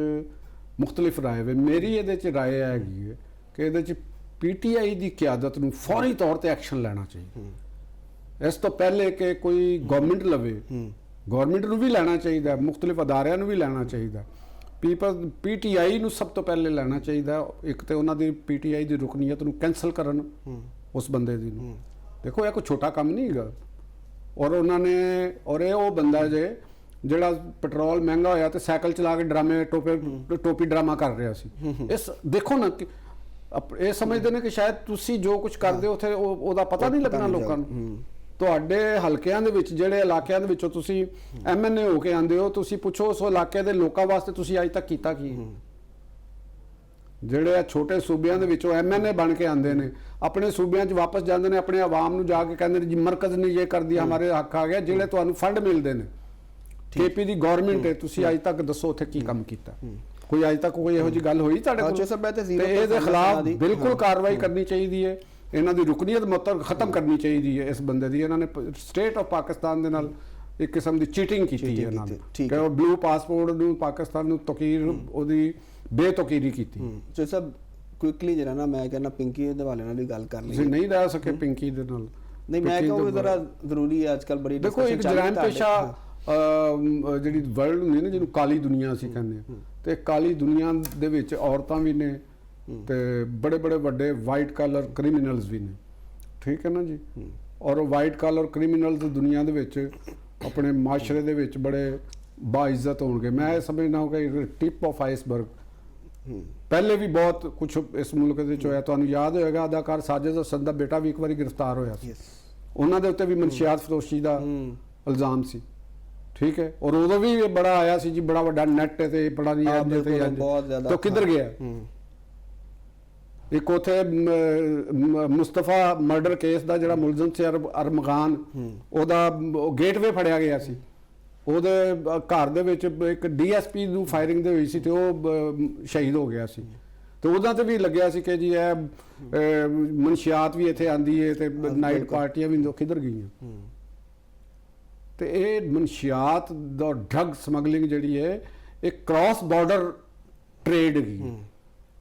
ਮੁਖਤਲਿਫ ਰਾਏ ਵੇ। ਮੇਰੀ ਇਹਦੇ 'ਚ ਰਾਏ ਹੈਗੀ ਹੈ ਕਿ ਇਹਦੇ 'ਚ ਪੀਟੀਆਈ ਦੀ ਕਿਆਦਤ ਨੂੰ ਫੌਰੀ ਤੌਰ ਤੇ ਐਕਸ਼ਨ ਲੈਣਾ ਚਾਹੀਦਾ। ਇਸ ਤੋਂ ਪਹਿਲੇ ਕਿ ਕੋਈ ਗਵਰਨਮੈਂਟ ਲਵੇ, ਗਵਰਨਮੈਂਟ ਨੂੰ ਵੀ ਲੈਣਾ ਚਾਹੀਦਾ, ਮੁਖਤਲਿਫ ਅਦਾਰਿਆਂ ਨੂੰ ਵੀ ਲੈਣਾ ਚਾਹੀਦਾ। ਪੀਟੀਆਈ ਨੂੰ ਸਭ ਤੋਂ ਪਹਿਲੇ ਲੈਣਾ ਚਾਹੀਦਾ। ਇੱਕ ਤੇ ਉਹਨਾਂ ਦੀ ਪੀਟੀਆਈ ਦੀ ਰੁਕਨੀਅਤ ਨੂੰ ਕੈਂਸਲ ਕਰਨ, ਉਸ ਬੰਦੇ ਦੀ ਨੂੰ। ਦੇਖੋ ਇਹ ਕੋਈ ਛੋਟਾ ਕੰਮ ਨਹੀਂ ਹੈਗਾ। ਔਰ ਉਹਨਾਂ ਨੇ, ਔਰ ਇਹ ਉਹ ਬੰਦਾ ਜਿਹੜਾ ਪੈਟਰੋਲ ਮਹਿੰਗਾ ਹੋਇਆ ਤੇ ਸਾਈਕਲ ਚਲਾ ਕੇ ਡਰਾਮੇ ਟੋਪੀ ਡਰਾਮਾ ਕਰ ਰਿਹਾ ਸੀ। ਇਸ ਦੇਖੋ ਨਾ, ਇਹ ਸਮਝਦੇ ਨੇ ਕਿ ਸ਼ਾਇਦ ਤੁਸੀਂ ਜੋ ਕੁਝ ਕਰਦੇ ਹੋ ਉੱਥੇ ਉਹਦਾ ਪਤਾ ਨਹੀਂ ਲੱਗਣਾ ਲੋਕਾਂ ਨੂੰ। ਤੁਹਾਡੇ ਹਲਕਿਆਂ ਦੇ ਵਿੱਚ ਜਿਹੜੇ ਇਲਾਕਿਆਂ ਦੇ ਵਿੱਚੋਂ ਤੁਸੀਂ ਐਮਐਨਏ ਹੋ ਕੇ ਆਂਦੇ ਹੋ, ਤੁਸੀਂ ਪੁੱਛੋ ਉਸ ਇਲਾਕੇ ਦੇ ਲੋਕਾਂ ਵਾਸਤੇ ਤੁਸੀਂ ਅੱਜ ਤੱਕ ਕੀਤਾ ਕੀ ਹੈ? ਜਿਹੜੇ ਆ ਛੋਟੇ ਸੂਬਿਆਂ ਦੇ ਵਿੱਚੋਂ ਐਮਐਨਏ ਬਣ ਕੇ ਆਂਦੇ ਨੇ, ਆਪਣੇ ਸੂਬਿਆਂ 'ਚ ਵਾਪਸ ਜਾਂਦੇ ਨੇ, ਆਪਣੇ ਆਵਾਮ ਨੂੰ ਜਾ ਕੇ ਕਹਿੰਦੇ ਨੇ ਜੀ ਮਰਕਜ਼ ਨੇ ਇਹ ਕਰ ਦਿਆ, ਹਮਾਰੇ ਹੱਕ ਆ ਗਿਆ। ਜਿਹੜੇ ਤੁਹਾਨੂੰ ਫੰਡ ਮਿਲਦੇ ਨੇ, ਕੇਪੀ ਦੀ ਗਵਰਨਮੈਂਟ ਹੈ, ਤੁਸੀਂ ਅੱਜ ਤੱਕ ਦੱਸੋ ਉੱਥੇ ਕੀ ਕੰਮ ਕੀਤਾ? ਕੋਈ ਅੱਜ ਤੱਕ ਕੋਈ ਇਹੋ ਜਿਹੀ ਗੱਲ ਹੋਈ ਤੁਹਾਡੇ ਕੋਲ? ਤੇ ਇਹਦੇ ਖਿਲਾਫ ਬਿਲਕੁਲ ਕਾਰਵਾਈ ਕਰਨੀ ਚਾਹੀਦੀ ਹੈ। ਇਹਨਾਂ ਦੀ ਰੁਕਨੀਅਤ ਮੁਅੱਤਲ ਖਤਮ ਕਰਨੀ ਚਾਹੀਦੀ ਹੈ ਇਸ ਬੰਦੇ ਦੀ। ਇਹਨਾਂ ਨੇ ਸਟੇਟ ਆਫ ਪਾਕਿਸਤਾਨ ਦੇ ਨਾਲ ਇੱਕ ਕਿਸਮ ਦੀ ਚੀਟਿੰਗ ਕੀਤੀ ਹੈ ਇਹਨਾਂ ਨੇ ਕਿ ਉਹ ਬਲੂ ਪਾਸਪੋਰਟ ਨੂੰ ਪਾਕਿਸਤਾਨ ਨੂੰ ਤਕੀਰ ਉਹਦੀ ਬੇਤਕੀਰੀ ਕੀਤੀ। ਜੋ ਸਭ ਕੁਇਕਲੀ ਜਿਹੜਾ ਨਾ ਮੈਂ ਕਹਿੰਦਾ ਪਿੰਕੀ ਦੇ ਹਵਾਲੇ ਨਾਲ ਵੀ ਗੱਲ ਕਰ ਲਈ। ਤੁਸੀਂ ਨਹੀਂ ਰਹਿ ਸਕੇ ਪਿੰਕੀ ਦੇ ਨਾਲ? ਨਹੀਂ, ਮੈਂ ਕਿਹਾ ਉਹ ਜ਼ਰਾ ਜ਼ਰੂਰੀ ਹੈ ਅੱਜਕੱਲ ਬੜੀ ਦੇਖੋ ਇੱਕ ਜਰਾਇਮ ਪੇਸ਼ਾ ਜਿਹੜੀ ਵਰਲਡ ਹੁੰਦੀ ਨਾ ਜਿਹਨੂੰ ਕਾਲੀ ਦੁਨੀਆ ਅਸੀਂ ਕਹਿੰਦੇ ਹਾਂ, ਤੇ ਕਾਲੀ ਦੁਨੀਆ ਦੇ ਵਿੱਚ ਔਰਤਾਂ ਵੀ ਨੇ ਤੇ ਬੜੇ ਬੜੇ ਵੱਡੇ ਵਾਈਟ ਕਾਲਰ ਕ੍ਰਿਮੀਨਲਸ ਵੀ ਨੇ, ਠੀਕ ਹੈ ਨਾ ਜੀ। ਔਰ ਉਹ ਵਾਈਟ ਕਾਲਰ ਕ੍ਰਿਮੀਨਲਸ ਦੁਨੀਆ ਦੇ ਵਿੱਚ ਆਪਣੇ ਮਾਸ਼ਰੇ ਦੇ ਵਿੱਚ ਬੜੇ ਬਾਇਜ਼ਤ ਹੋਣਗੇ। ਮੈਂ ਇਹ ਸਮਝਦਾ ਕਿ ਟਿਪ ਆਫ ਆਈਸਬਰਗ। ਪਹਿਲੇ ਵੀ ਬਹੁਤ ਕੁਝ ਇਸ ਮੁਲਕ ਦੇ ਵਿੱਚ ਹੋਇਆ। ਤੁਹਾਨੂੰ ਯਾਦ ਹੋਏਗਾ ਅਦਾਕਾਰ ਸਾਜਿਦ ਹਸਨ ਦਾ ਬੇਟਾ ਵੀ ਇੱਕ ਵਾਰੀ ਗ੍ਰਿਫਤਾਰ ਹੋਇਆ ਸੀ। ਉਹਨਾਂ ਦੇ ਉੱਤੇ ਵੀ ਮਨਸ਼ਿਆਤ ਫਰੋਸ਼ੀ ਦਾ ਇਲਜ਼ਾਮ ਸੀ, ਠੀਕ ਹੈ। ਔਰ ਉਦੋਂ ਵੀ ਇਹ ਬੜਾ ਆਇਆ ਸੀ ਜੀ, ਬੜਾ ਵੱਡਾ ਨੈਟ ਤੇ ਬੜਾ ਨਹੀਂ ਆਉਂਦੇ ਤੇ ਬਹੁਤ ਜ਼ਿਆਦਾ। ਤਾਂ ਕਿੱਧਰ ਗਿਆ? ਇੱਕ ਉਥੇ ਮੁਸਤਫਾ ਮਰਡਰ ਕੇਸ ਦਾ ਜਿਹੜਾ ਮੁਲਜ਼ਮ ਸੀ ਅਰਮਗਾਨ, ਉਹਦਾ ਗੇਟਵੇ ਫੜਿਆ ਗਿਆ ਸੀ। ਉਹਦੇ ਘਰ ਦੇ ਵਿੱਚ ਇੱਕ ਡੀਐਸਪੀ ਨੂੰ ਫਾਇਰਿੰਗ ਦੇ ਹੋਈ ਸੀ ਤੇ ਉਹ ਸ਼ਹੀਦ ਹੋ ਗਿਆ ਸੀ। ਤੇ ਉਹਦਾ ਤੇ ਵੀ ਲੱਗਿਆ ਸੀ ਕਿ ਜੀ ਇਹ ਮਨਸ਼ਿਆਤ ਵੀ ਇੱਥੇ ਆਂਦੀ ਹੈ ਤੇ ਨਾਈਟ ਪਾਰਟੀਆਂ ਵੀ ਕਿੱਧਰ ਗਈਆਂ। ਤੇ ਇਹ ਮਨਸ਼ਿਆਤ ਦਾ ਡਰੱਗ ਸਮਗਲਿੰਗ ਜਿਹੜੀ ਹੈ ਇਹ ਕ੍ਰਾਸ ਬਾਰਡਰ ਟ੍ਰੇਡ ਹੈਗੀ।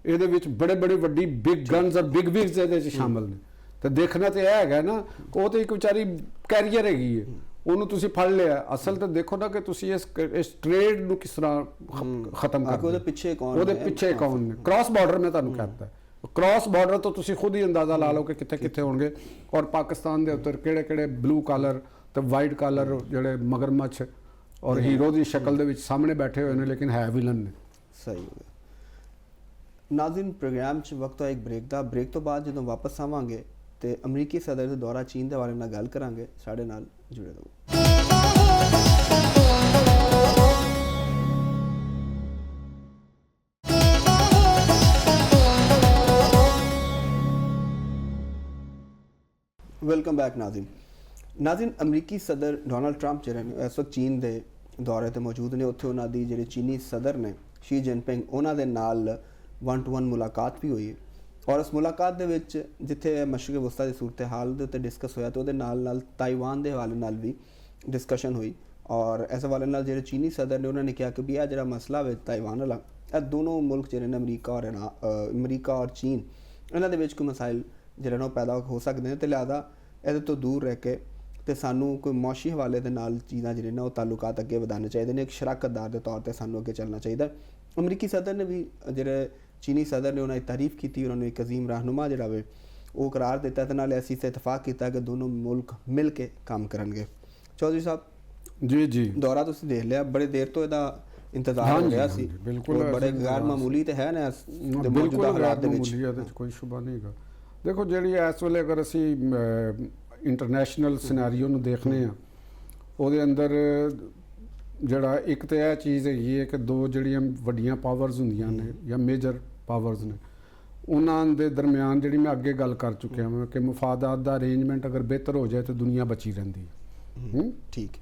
ਇਹਦੇ ਵਿੱਚ ਬੜੇ ਬੜੇ ਵੱਡੀ ਬਿਗ ਗਨਸ ਔਰ ਬਿਗ ਵਿਗਸ ਇਹਦੇ 'ਚ ਸ਼ਾਮਲ ਨੇ। ਤੇ ਦੇਖਣਾ ਤੇ ਇਹ ਹੈਗਾ ਨਾ, ਉਹ ਤੇ ਇੱਕ ਵਿਚਾਰੀ ਕੈਰੀਅਰ ਹੈਗੀ ਹੈ, ਉਹਨੂੰ ਤੁਸੀਂ ਫੜ ਲਿਆ। ਅਸਲ ਤਾਂ ਦੇਖੋ ਨਾ ਕਿ ਤੁਸੀਂ ਇਸ ਟ੍ਰੇਡ ਨੂੰ ਕਿਸ ਤਰ੍ਹਾਂ ਖਤਮ ਕਰ, ਉਹਦੇ ਪਿੱਛੇ ਕੌਣ ਨੇ। ਕ੍ਰਾਸ ਬਾਰਡਰ ਮੈਂ ਤੁਹਾਨੂੰ ਕਹਿੰਦਾ, ਕ੍ਰਾਸ ਬਾਰਡਰ ਤੋਂ ਤੁਸੀਂ ਖੁਦ ਹੀ ਅੰਦਾਜ਼ਾ ਲਾ ਲਓ ਕਿ ਕਿੱਥੇ ਕਿੱਥੇ ਹੋਣਗੇ। ਔਰ ਪਾਕਿਸਤਾਨ ਦੇ ਉੱਤੇ ਕਿਹੜੇ ਕਿਹੜੇ ਬਲੂ ਕਾਲਰ ਤੇ ਵਾਈਟ ਕਾਲਰ ਜਿਹੜੇ ਮਗਰਮੱਛ ਔਰ ਹੀਰੋ ਦੀ ਸ਼ਕਲ ਦੇ ਵਿੱਚ ਸਾਹਮਣੇ ਬੈਠੇ ਹੋਏ ਨੇ, ਲੇਕਿਨ ਹੈ ਵਿਲਨ ਨੇ। ਸਹੀ ਹੋ ਗਿਆ। ਨਾਜ਼ਰੀਨ, ਪ੍ਰੋਗਰਾਮ 'ਚ ਵਕਤ ਹੈ ਇੱਕ ਬ੍ਰੇਕ ਦਾ। ਬ੍ਰੇਕ ਤੋਂ ਬਾਅਦ ਜਦੋਂ ਵਾਪਸ ਆਵਾਂਗੇ ਤੇ ਅਮਰੀਕੀ ਸਦਰ ਦੇ ਦੌਰਾ ਚੀਨ ਦੇ ਬਾਰੇ ਨਾਲ ਗੱਲ ਕਰਾਂਗੇ। ਸਾਡੇ ਨਾਲ ਜੁੜੇ ਰਹੋ। ਵੈਲਕਮ ਬੈਕ ਨਾਜ਼ਰੀਨ, ਅਮਰੀਕੀ ਸਦਰ ਡੋਨਾਲਡ ਟਰੰਪ ਜਿਹੜੇ ਨੇ ਇਸ ਵਕਤ ਚੀਨ ਦੇ ਦੌਰੇ ਤੇ ਮੌਜੂਦ ਨੇ। ਉੱਥੇ ਉਹਨਾਂ ਦੀ ਜਿਹੜੇ ਚੀਨੀ ਸਦਰ ਨੇ ਸ਼ੀ ਜਿਨਪਿੰਗ, ਉਹਨਾਂ ਦੇ ਨਾਲ 1-to-1 ਮੁਲਾਕਾਤ ਵੀ ਹੋਈ। ਔਰ ਉਸ ਮੁਲਾਕਾਤ ਦੇ ਵਿੱਚ ਜਿੱਥੇ ਮਸ਼ਰਕ ਵਸਤਾ ਦੀ ਸੂਰਤ ਹਾਲ ਦੇ ਉੱਤੇ ਡਿਸਕਸ ਹੋਇਆ ਤੇ ਉਹਦੇ ਨਾਲ ਤਾਈਵਾਨ ਦੇ ਹਵਾਲੇ ਨਾਲ ਵੀ ਡਿਸਕਸ਼ਨ ਹੋਈ। ਔਰ ਇਸ ਹਵਾਲੇ ਨਾਲ ਜਿਹੜੇ ਚੀਨੀ ਸਦਰ ਨੇ ਉਹਨਾਂ ਨੇ ਕਿਹਾ ਕਿ ਵੀ ਇਹ ਜਿਹੜਾ ਮਸਲਾ ਵੇ ਤਾਈਵਾਨ ਵਾਲਾ, ਇਹ ਦੋਨੋਂ ਮੁਲਕ ਜਿਹੜੇ ਨੇ ਅਮਰੀਕਾ ਔਰ ਚੀਨ, ਇਹਨਾਂ ਦੇ ਵਿੱਚ ਕੋਈ ਮਸਾਇਲ ਜਿਹੜੇ ਨੇ ਉਹ ਪੈਦਾ ਹੋ ਸਕਦੇ ਨੇ ਤੇ ਲਿਹਾਜ਼ਾ ਇਹਦੇ ਤੋਂ ਦੂਰ ਰਹਿ ਕੇ ਤੇ ਸਾਨੂੰ ਕੋਈ ਮੌਸ਼ੀ ਹਵਾਲੇ ਦੇ ਨਾਲ ਚੀਜ਼ਾਂ ਜਿਹੜੇ ਨੇ ਉਹ ਤਾਲੁਕਾਤ ਅੱਗੇ ਵਧਾਉਣੇ ਚਾਹੀਦੇ ਨੇ। ਇੱਕ ਸ਼ਰਾਕਤਦਾਰ ਦੇ ਤੌਰ ਤੇ ਸਾਨੂੰ ਅੱਗੇ ਚੱਲਣਾ ਚਾਹੀਦਾ। ਅਮਰੀਕੀ ਸਦਰ ਨੇ ਵੀ ਜਿਹੜੇ ਚੀਨੀ ਸਦਰ ਨੇ ਉਹਨਾਂ ਦੀ ਤਾਰੀਫ ਕੀਤੀ, ਉਹਨਾਂ ਨੂੰ ਇੱਕ ਅਜ਼ੀਮ ਰਹਿਨੁਮਾ ਜਿਹੜਾ ਵੇ ਉਹ ਕਰਾਰ ਦਿੱਤਾ ਤੇ ਨਾਲੇ ਅਸੀਂ ਇਤਫਾਕ ਕੀਤਾ ਕਿ ਦੋਨੋਂ ਮੁਲਕ ਮਿਲ ਕੇ ਕੰਮ ਕਰਨਗੇ। ਚੌਧਰੀ ਸਾਹਿਬ ਜੀ ਦੌਰਾ ਤੁਸੀਂ ਦੇਖ ਲਿਆ, ਬੜੇ ਦੇਰ ਤੋਂ ਇਹਦਾ ਇੰਤਜ਼ਾਰ ਹੋ ਰਿਹਾ ਸੀ। ਬਿਲਕੁਲ ਬੜੇ ਗੈਰ ਮਾਮੂਲੀ ਤੇ ਹੈ ਨਾ ਤੇ ਮੌਜੂਦਾ ਹਾਲਾਤ ਦੇ ਵਿੱਚ ਕੋਈ ਸ਼ੁਬਾ ਨਹੀਂ ਹੈਗਾ। ਦੇਖੋ ਜਿਹੜੀ ਇਸ ਵੇਲੇ ਅਗਰ ਅਸੀਂ ਇੰਟਰਨੈਸ਼ਨਲ ਸਿਨੈਰੀਓ ਨੂੰ ਦੇਖਨੇ ਆ, ਉਹਦੇ ਅੰਦਰ ਜਿਹੜਾ ਇੱਕ ਤਾਂ ਇਹ ਚੀਜ਼ ਹੈਗੀ ਹੈ ਕਿ ਦੋ ਜਿਹੜੀਆਂ ਵੱਡੀਆਂ ਪਾਵਰਸ ਹੁੰਦੀਆਂ ਨੇ ਜਾਂ ਮੇਜਰ ਪਾਵਰਸ ਨੇ, ਉਹਨਾਂ ਦੇ ਦਰਮਿਆਨ ਜਿਹੜੀ ਮੈਂ ਅੱਗੇ ਗੱਲ ਕਰ ਚੁੱਕਿਆ ਹਾਂ ਕਿ ਮੁਫਾਦਾਤ ਦਾ ਅਰੇਂਜਮੈਂਟ ਅਗਰ ਬਿਹਤਰ ਹੋ ਜਾਏ ਤਾਂ ਦੁਨੀਆ ਬਚੀ ਰਹਿੰਦੀ ਹੈ। ਠੀਕ।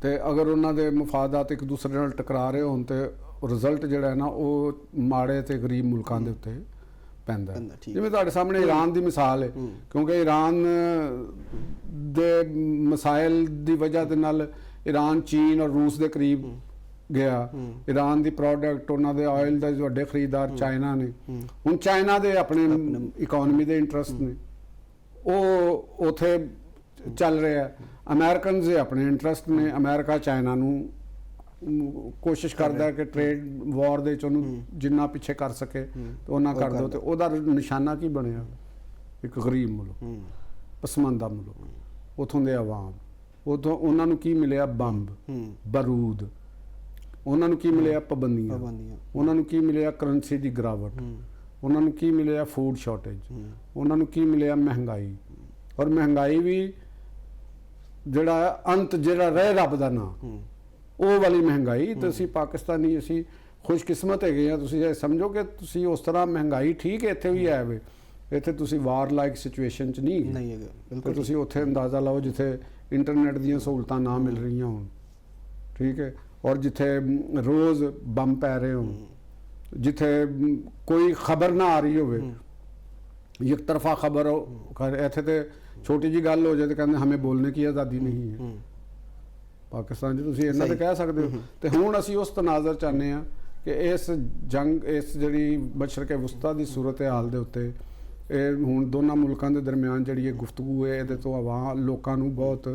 ਤੇ ਅਗਰ ਉਹਨਾਂ ਦੇ ਮੁਫਾਦਾਤ ਇੱਕ ਦੂਸਰੇ ਨਾਲ ਟਕਰਾ ਰਹੇ ਹੋਣ ਤੇ ਰਿਜ਼ਲਟ ਜਿਹੜਾ ਹੈ ਨਾ ਉਹ ਮਾੜੇ ਤੇ ਗਰੀਬ ਮੁਲਕਾਂ ਦੇ ਉੱਤੇ ਪੈਂਦਾ। ਜਿਵੇਂ ਤੁਹਾਡੇ ਸਾਹਮਣੇ ਈਰਾਨ ਦੀ ਮਿਸਾਲ ਹੈ, ਕਿਉਂਕਿ ਈਰਾਨ ਦੇ ਮਸਾਇਲ ਦੀ ਵਜ੍ਹਾ ਦੇ ਨਾਲ ਈਰਾਨ ਚੀਨ ਔਰ ਰੂਸ ਦੇ ਕਰੀਬ ਗਿਆ। ਈਰਾਨ ਦੀ ਪ੍ਰੋਡਕਟ, ਉਹਨਾਂ ਦੇ ਆਇਲ ਦਾ ਵੱਡੇ ਖਰੀਦਦਾਰ ਚਾਈਨਾ ਨੇ। ਹੁਣ ਚਾਈਨਾ ਦੇ ਆਪਣੇ ਇਕਨੋਮੀ ਦੇ ਇੰਟਰਸਟ ਨੇ, ਉਹ ਉਥੇ ਚੱਲ ਰਿਹਾ। ਅਮਰੀਕਨਸ ਦੇ ਆਪਣੇ ਇੰਟਰਸਟ ਨੇ। ਅਮਰੀਕਾ ਚਾਈਨਾ ਨੂੰ ਕੋਸ਼ਿਸ਼ ਕਰਦਾ ਕਿ ਟ੍ਰੇਡ ਵਾਰ ਦੇ ਵਿੱਚ ਉਹਨੂੰ ਜਿੰਨਾ ਪਿੱਛੇ ਕਰ ਸਕੇ ਤੇ ਉਹਨਾਂ ਕਰ ਦਿਓ। ਤੇ ਉਹਦਾ ਨਿਸ਼ਾਨਾ ਕੀ ਬਣਿਆ? ਇੱਕ ਗਰੀਬ ਮੁਲਕ, ਪਸਮੰਦਾ ਮੁਲਕ, ਉਥੋਂ ਦੇ ਆਵਾਮ। ਉਥੋਂ ਉਹਨਾਂ ਨੂੰ ਕੀ ਮਿਲਿਆ? ਬੰਬ, ਬਾਰੂਦ। ਉਹਨਾਂ ਨੂੰ ਕੀ ਮਿਲਿਆ? ਪਾਬੰਦੀਆਂ। ਉਹਨਾਂ ਨੂੰ ਕੀ ਮਿਲਿਆ? ਕਰੰਸੀ ਦੀ ਗਿਰਾਵਟ। ਉਹਨਾਂ ਨੂੰ ਕੀ ਮਿਲਿਆ? Food shortage. ਉਹਨਾਂ ਨੂੰ ਕੀ ਮਿਲਿਆ? ਮਹਿੰਗਾਈ। ਔਰ ਮਹਿੰਗਾਈ ਵੀ ਜਿਹੜਾ ਅੰਤ ਜਿਹੜਾ ਰਹੇ ਰੱਬ ਦਾ ਨਾਂ, ਉਹ ਵਾਲੀ ਮਹਿੰਗਾਈ। ਤੇ ਅਸੀਂ ਪਾਕਿਸਤਾਨੀ, ਅਸੀਂ ਖੁਸ਼ਕਿਸਮਤ ਹੈਗੇ ਆ। ਤੁਸੀਂ ਇਹ ਸਮਝੋ ਕਿ ਤੁਸੀਂ ਉਸ ਤਰ੍ਹਾਂ ਮਹਿੰਗਾਈ ਠੀਕ ਹੈ ਇੱਥੇ ਵੀ ਹੈ ਵੇ, ਇੱਥੇ ਤੁਸੀਂ ਵਾਰ ਲਾਈਕ ਸਿਚੁਏਸ਼ਨ 'ਚ ਨਹੀਂ ਹੈਗੇ ਬਿਲਕੁਲ। ਤੁਸੀਂ ਉੱਥੇ ਅੰਦਾਜ਼ਾ ਲਾਓ ਜਿੱਥੇ ਇੰਟਰਨੈਟ ਦੀਆਂ ਸਹੂਲਤਾਂ ਨਾ ਮਿਲ ਰਹੀਆਂ ਹੋਣ, ਠੀਕ ਹੈ, ਔਰ ਜਿੱਥੇ ਰੋਜ਼ ਬੰਬ ਪੈ ਰਹੇ ਹੋਣ, ਜਿੱਥੇ ਕੋਈ ਖਬਰ ਨਾ ਆ ਰਹੀ ਹੋਵੇ, ਇੱਕ ਤਰਫਾ ਖਬਰ ਇੱਥੇ ਤੇ ਛੋਟੀ ਜੀ ਗੱਲ ਹੋ ਜਾਏ ਤੇ ਕਹਿੰਦੇ ਹमें बोलने की आज़ादी नहीं है। ਪਾਕਿਸਤਾਨ 'ਚ ਤੁਸੀਂ ਇਹਨਾਂ ਤੇ ਕਹਿ ਸਕਦੇ ਹੋ। ਤੇ ਹੁਣ ਅਸੀਂ ਉਸ ਤਨਾਜ਼ਰ ਚਾਹੁੰਦੇ ਹਾਂ ਕਿ ਇਸ ਜੰਗ, ਇਸ ਜਿਹੜੀ ਮਸ਼ਰਕ ਵਸਤਾ ਦੀ ਸੂਰਤ ਹਾਲ ਦੇ ਉੱਤੇ ਇਹ ਹੁਣ ਦੋਨਾਂ ਮੁਲਕਾਂ ਦੇ ਦਰਮਿਆਨ ਜਿਹੜੀ ਇਹ ਗੁਫ਼ਤਗੂ ਹੈ, ਇਹਦੇ ਤੋਂ ਆਵਾਮ ਲੋਕਾਂ ਨੂੰ ਬਹੁਤ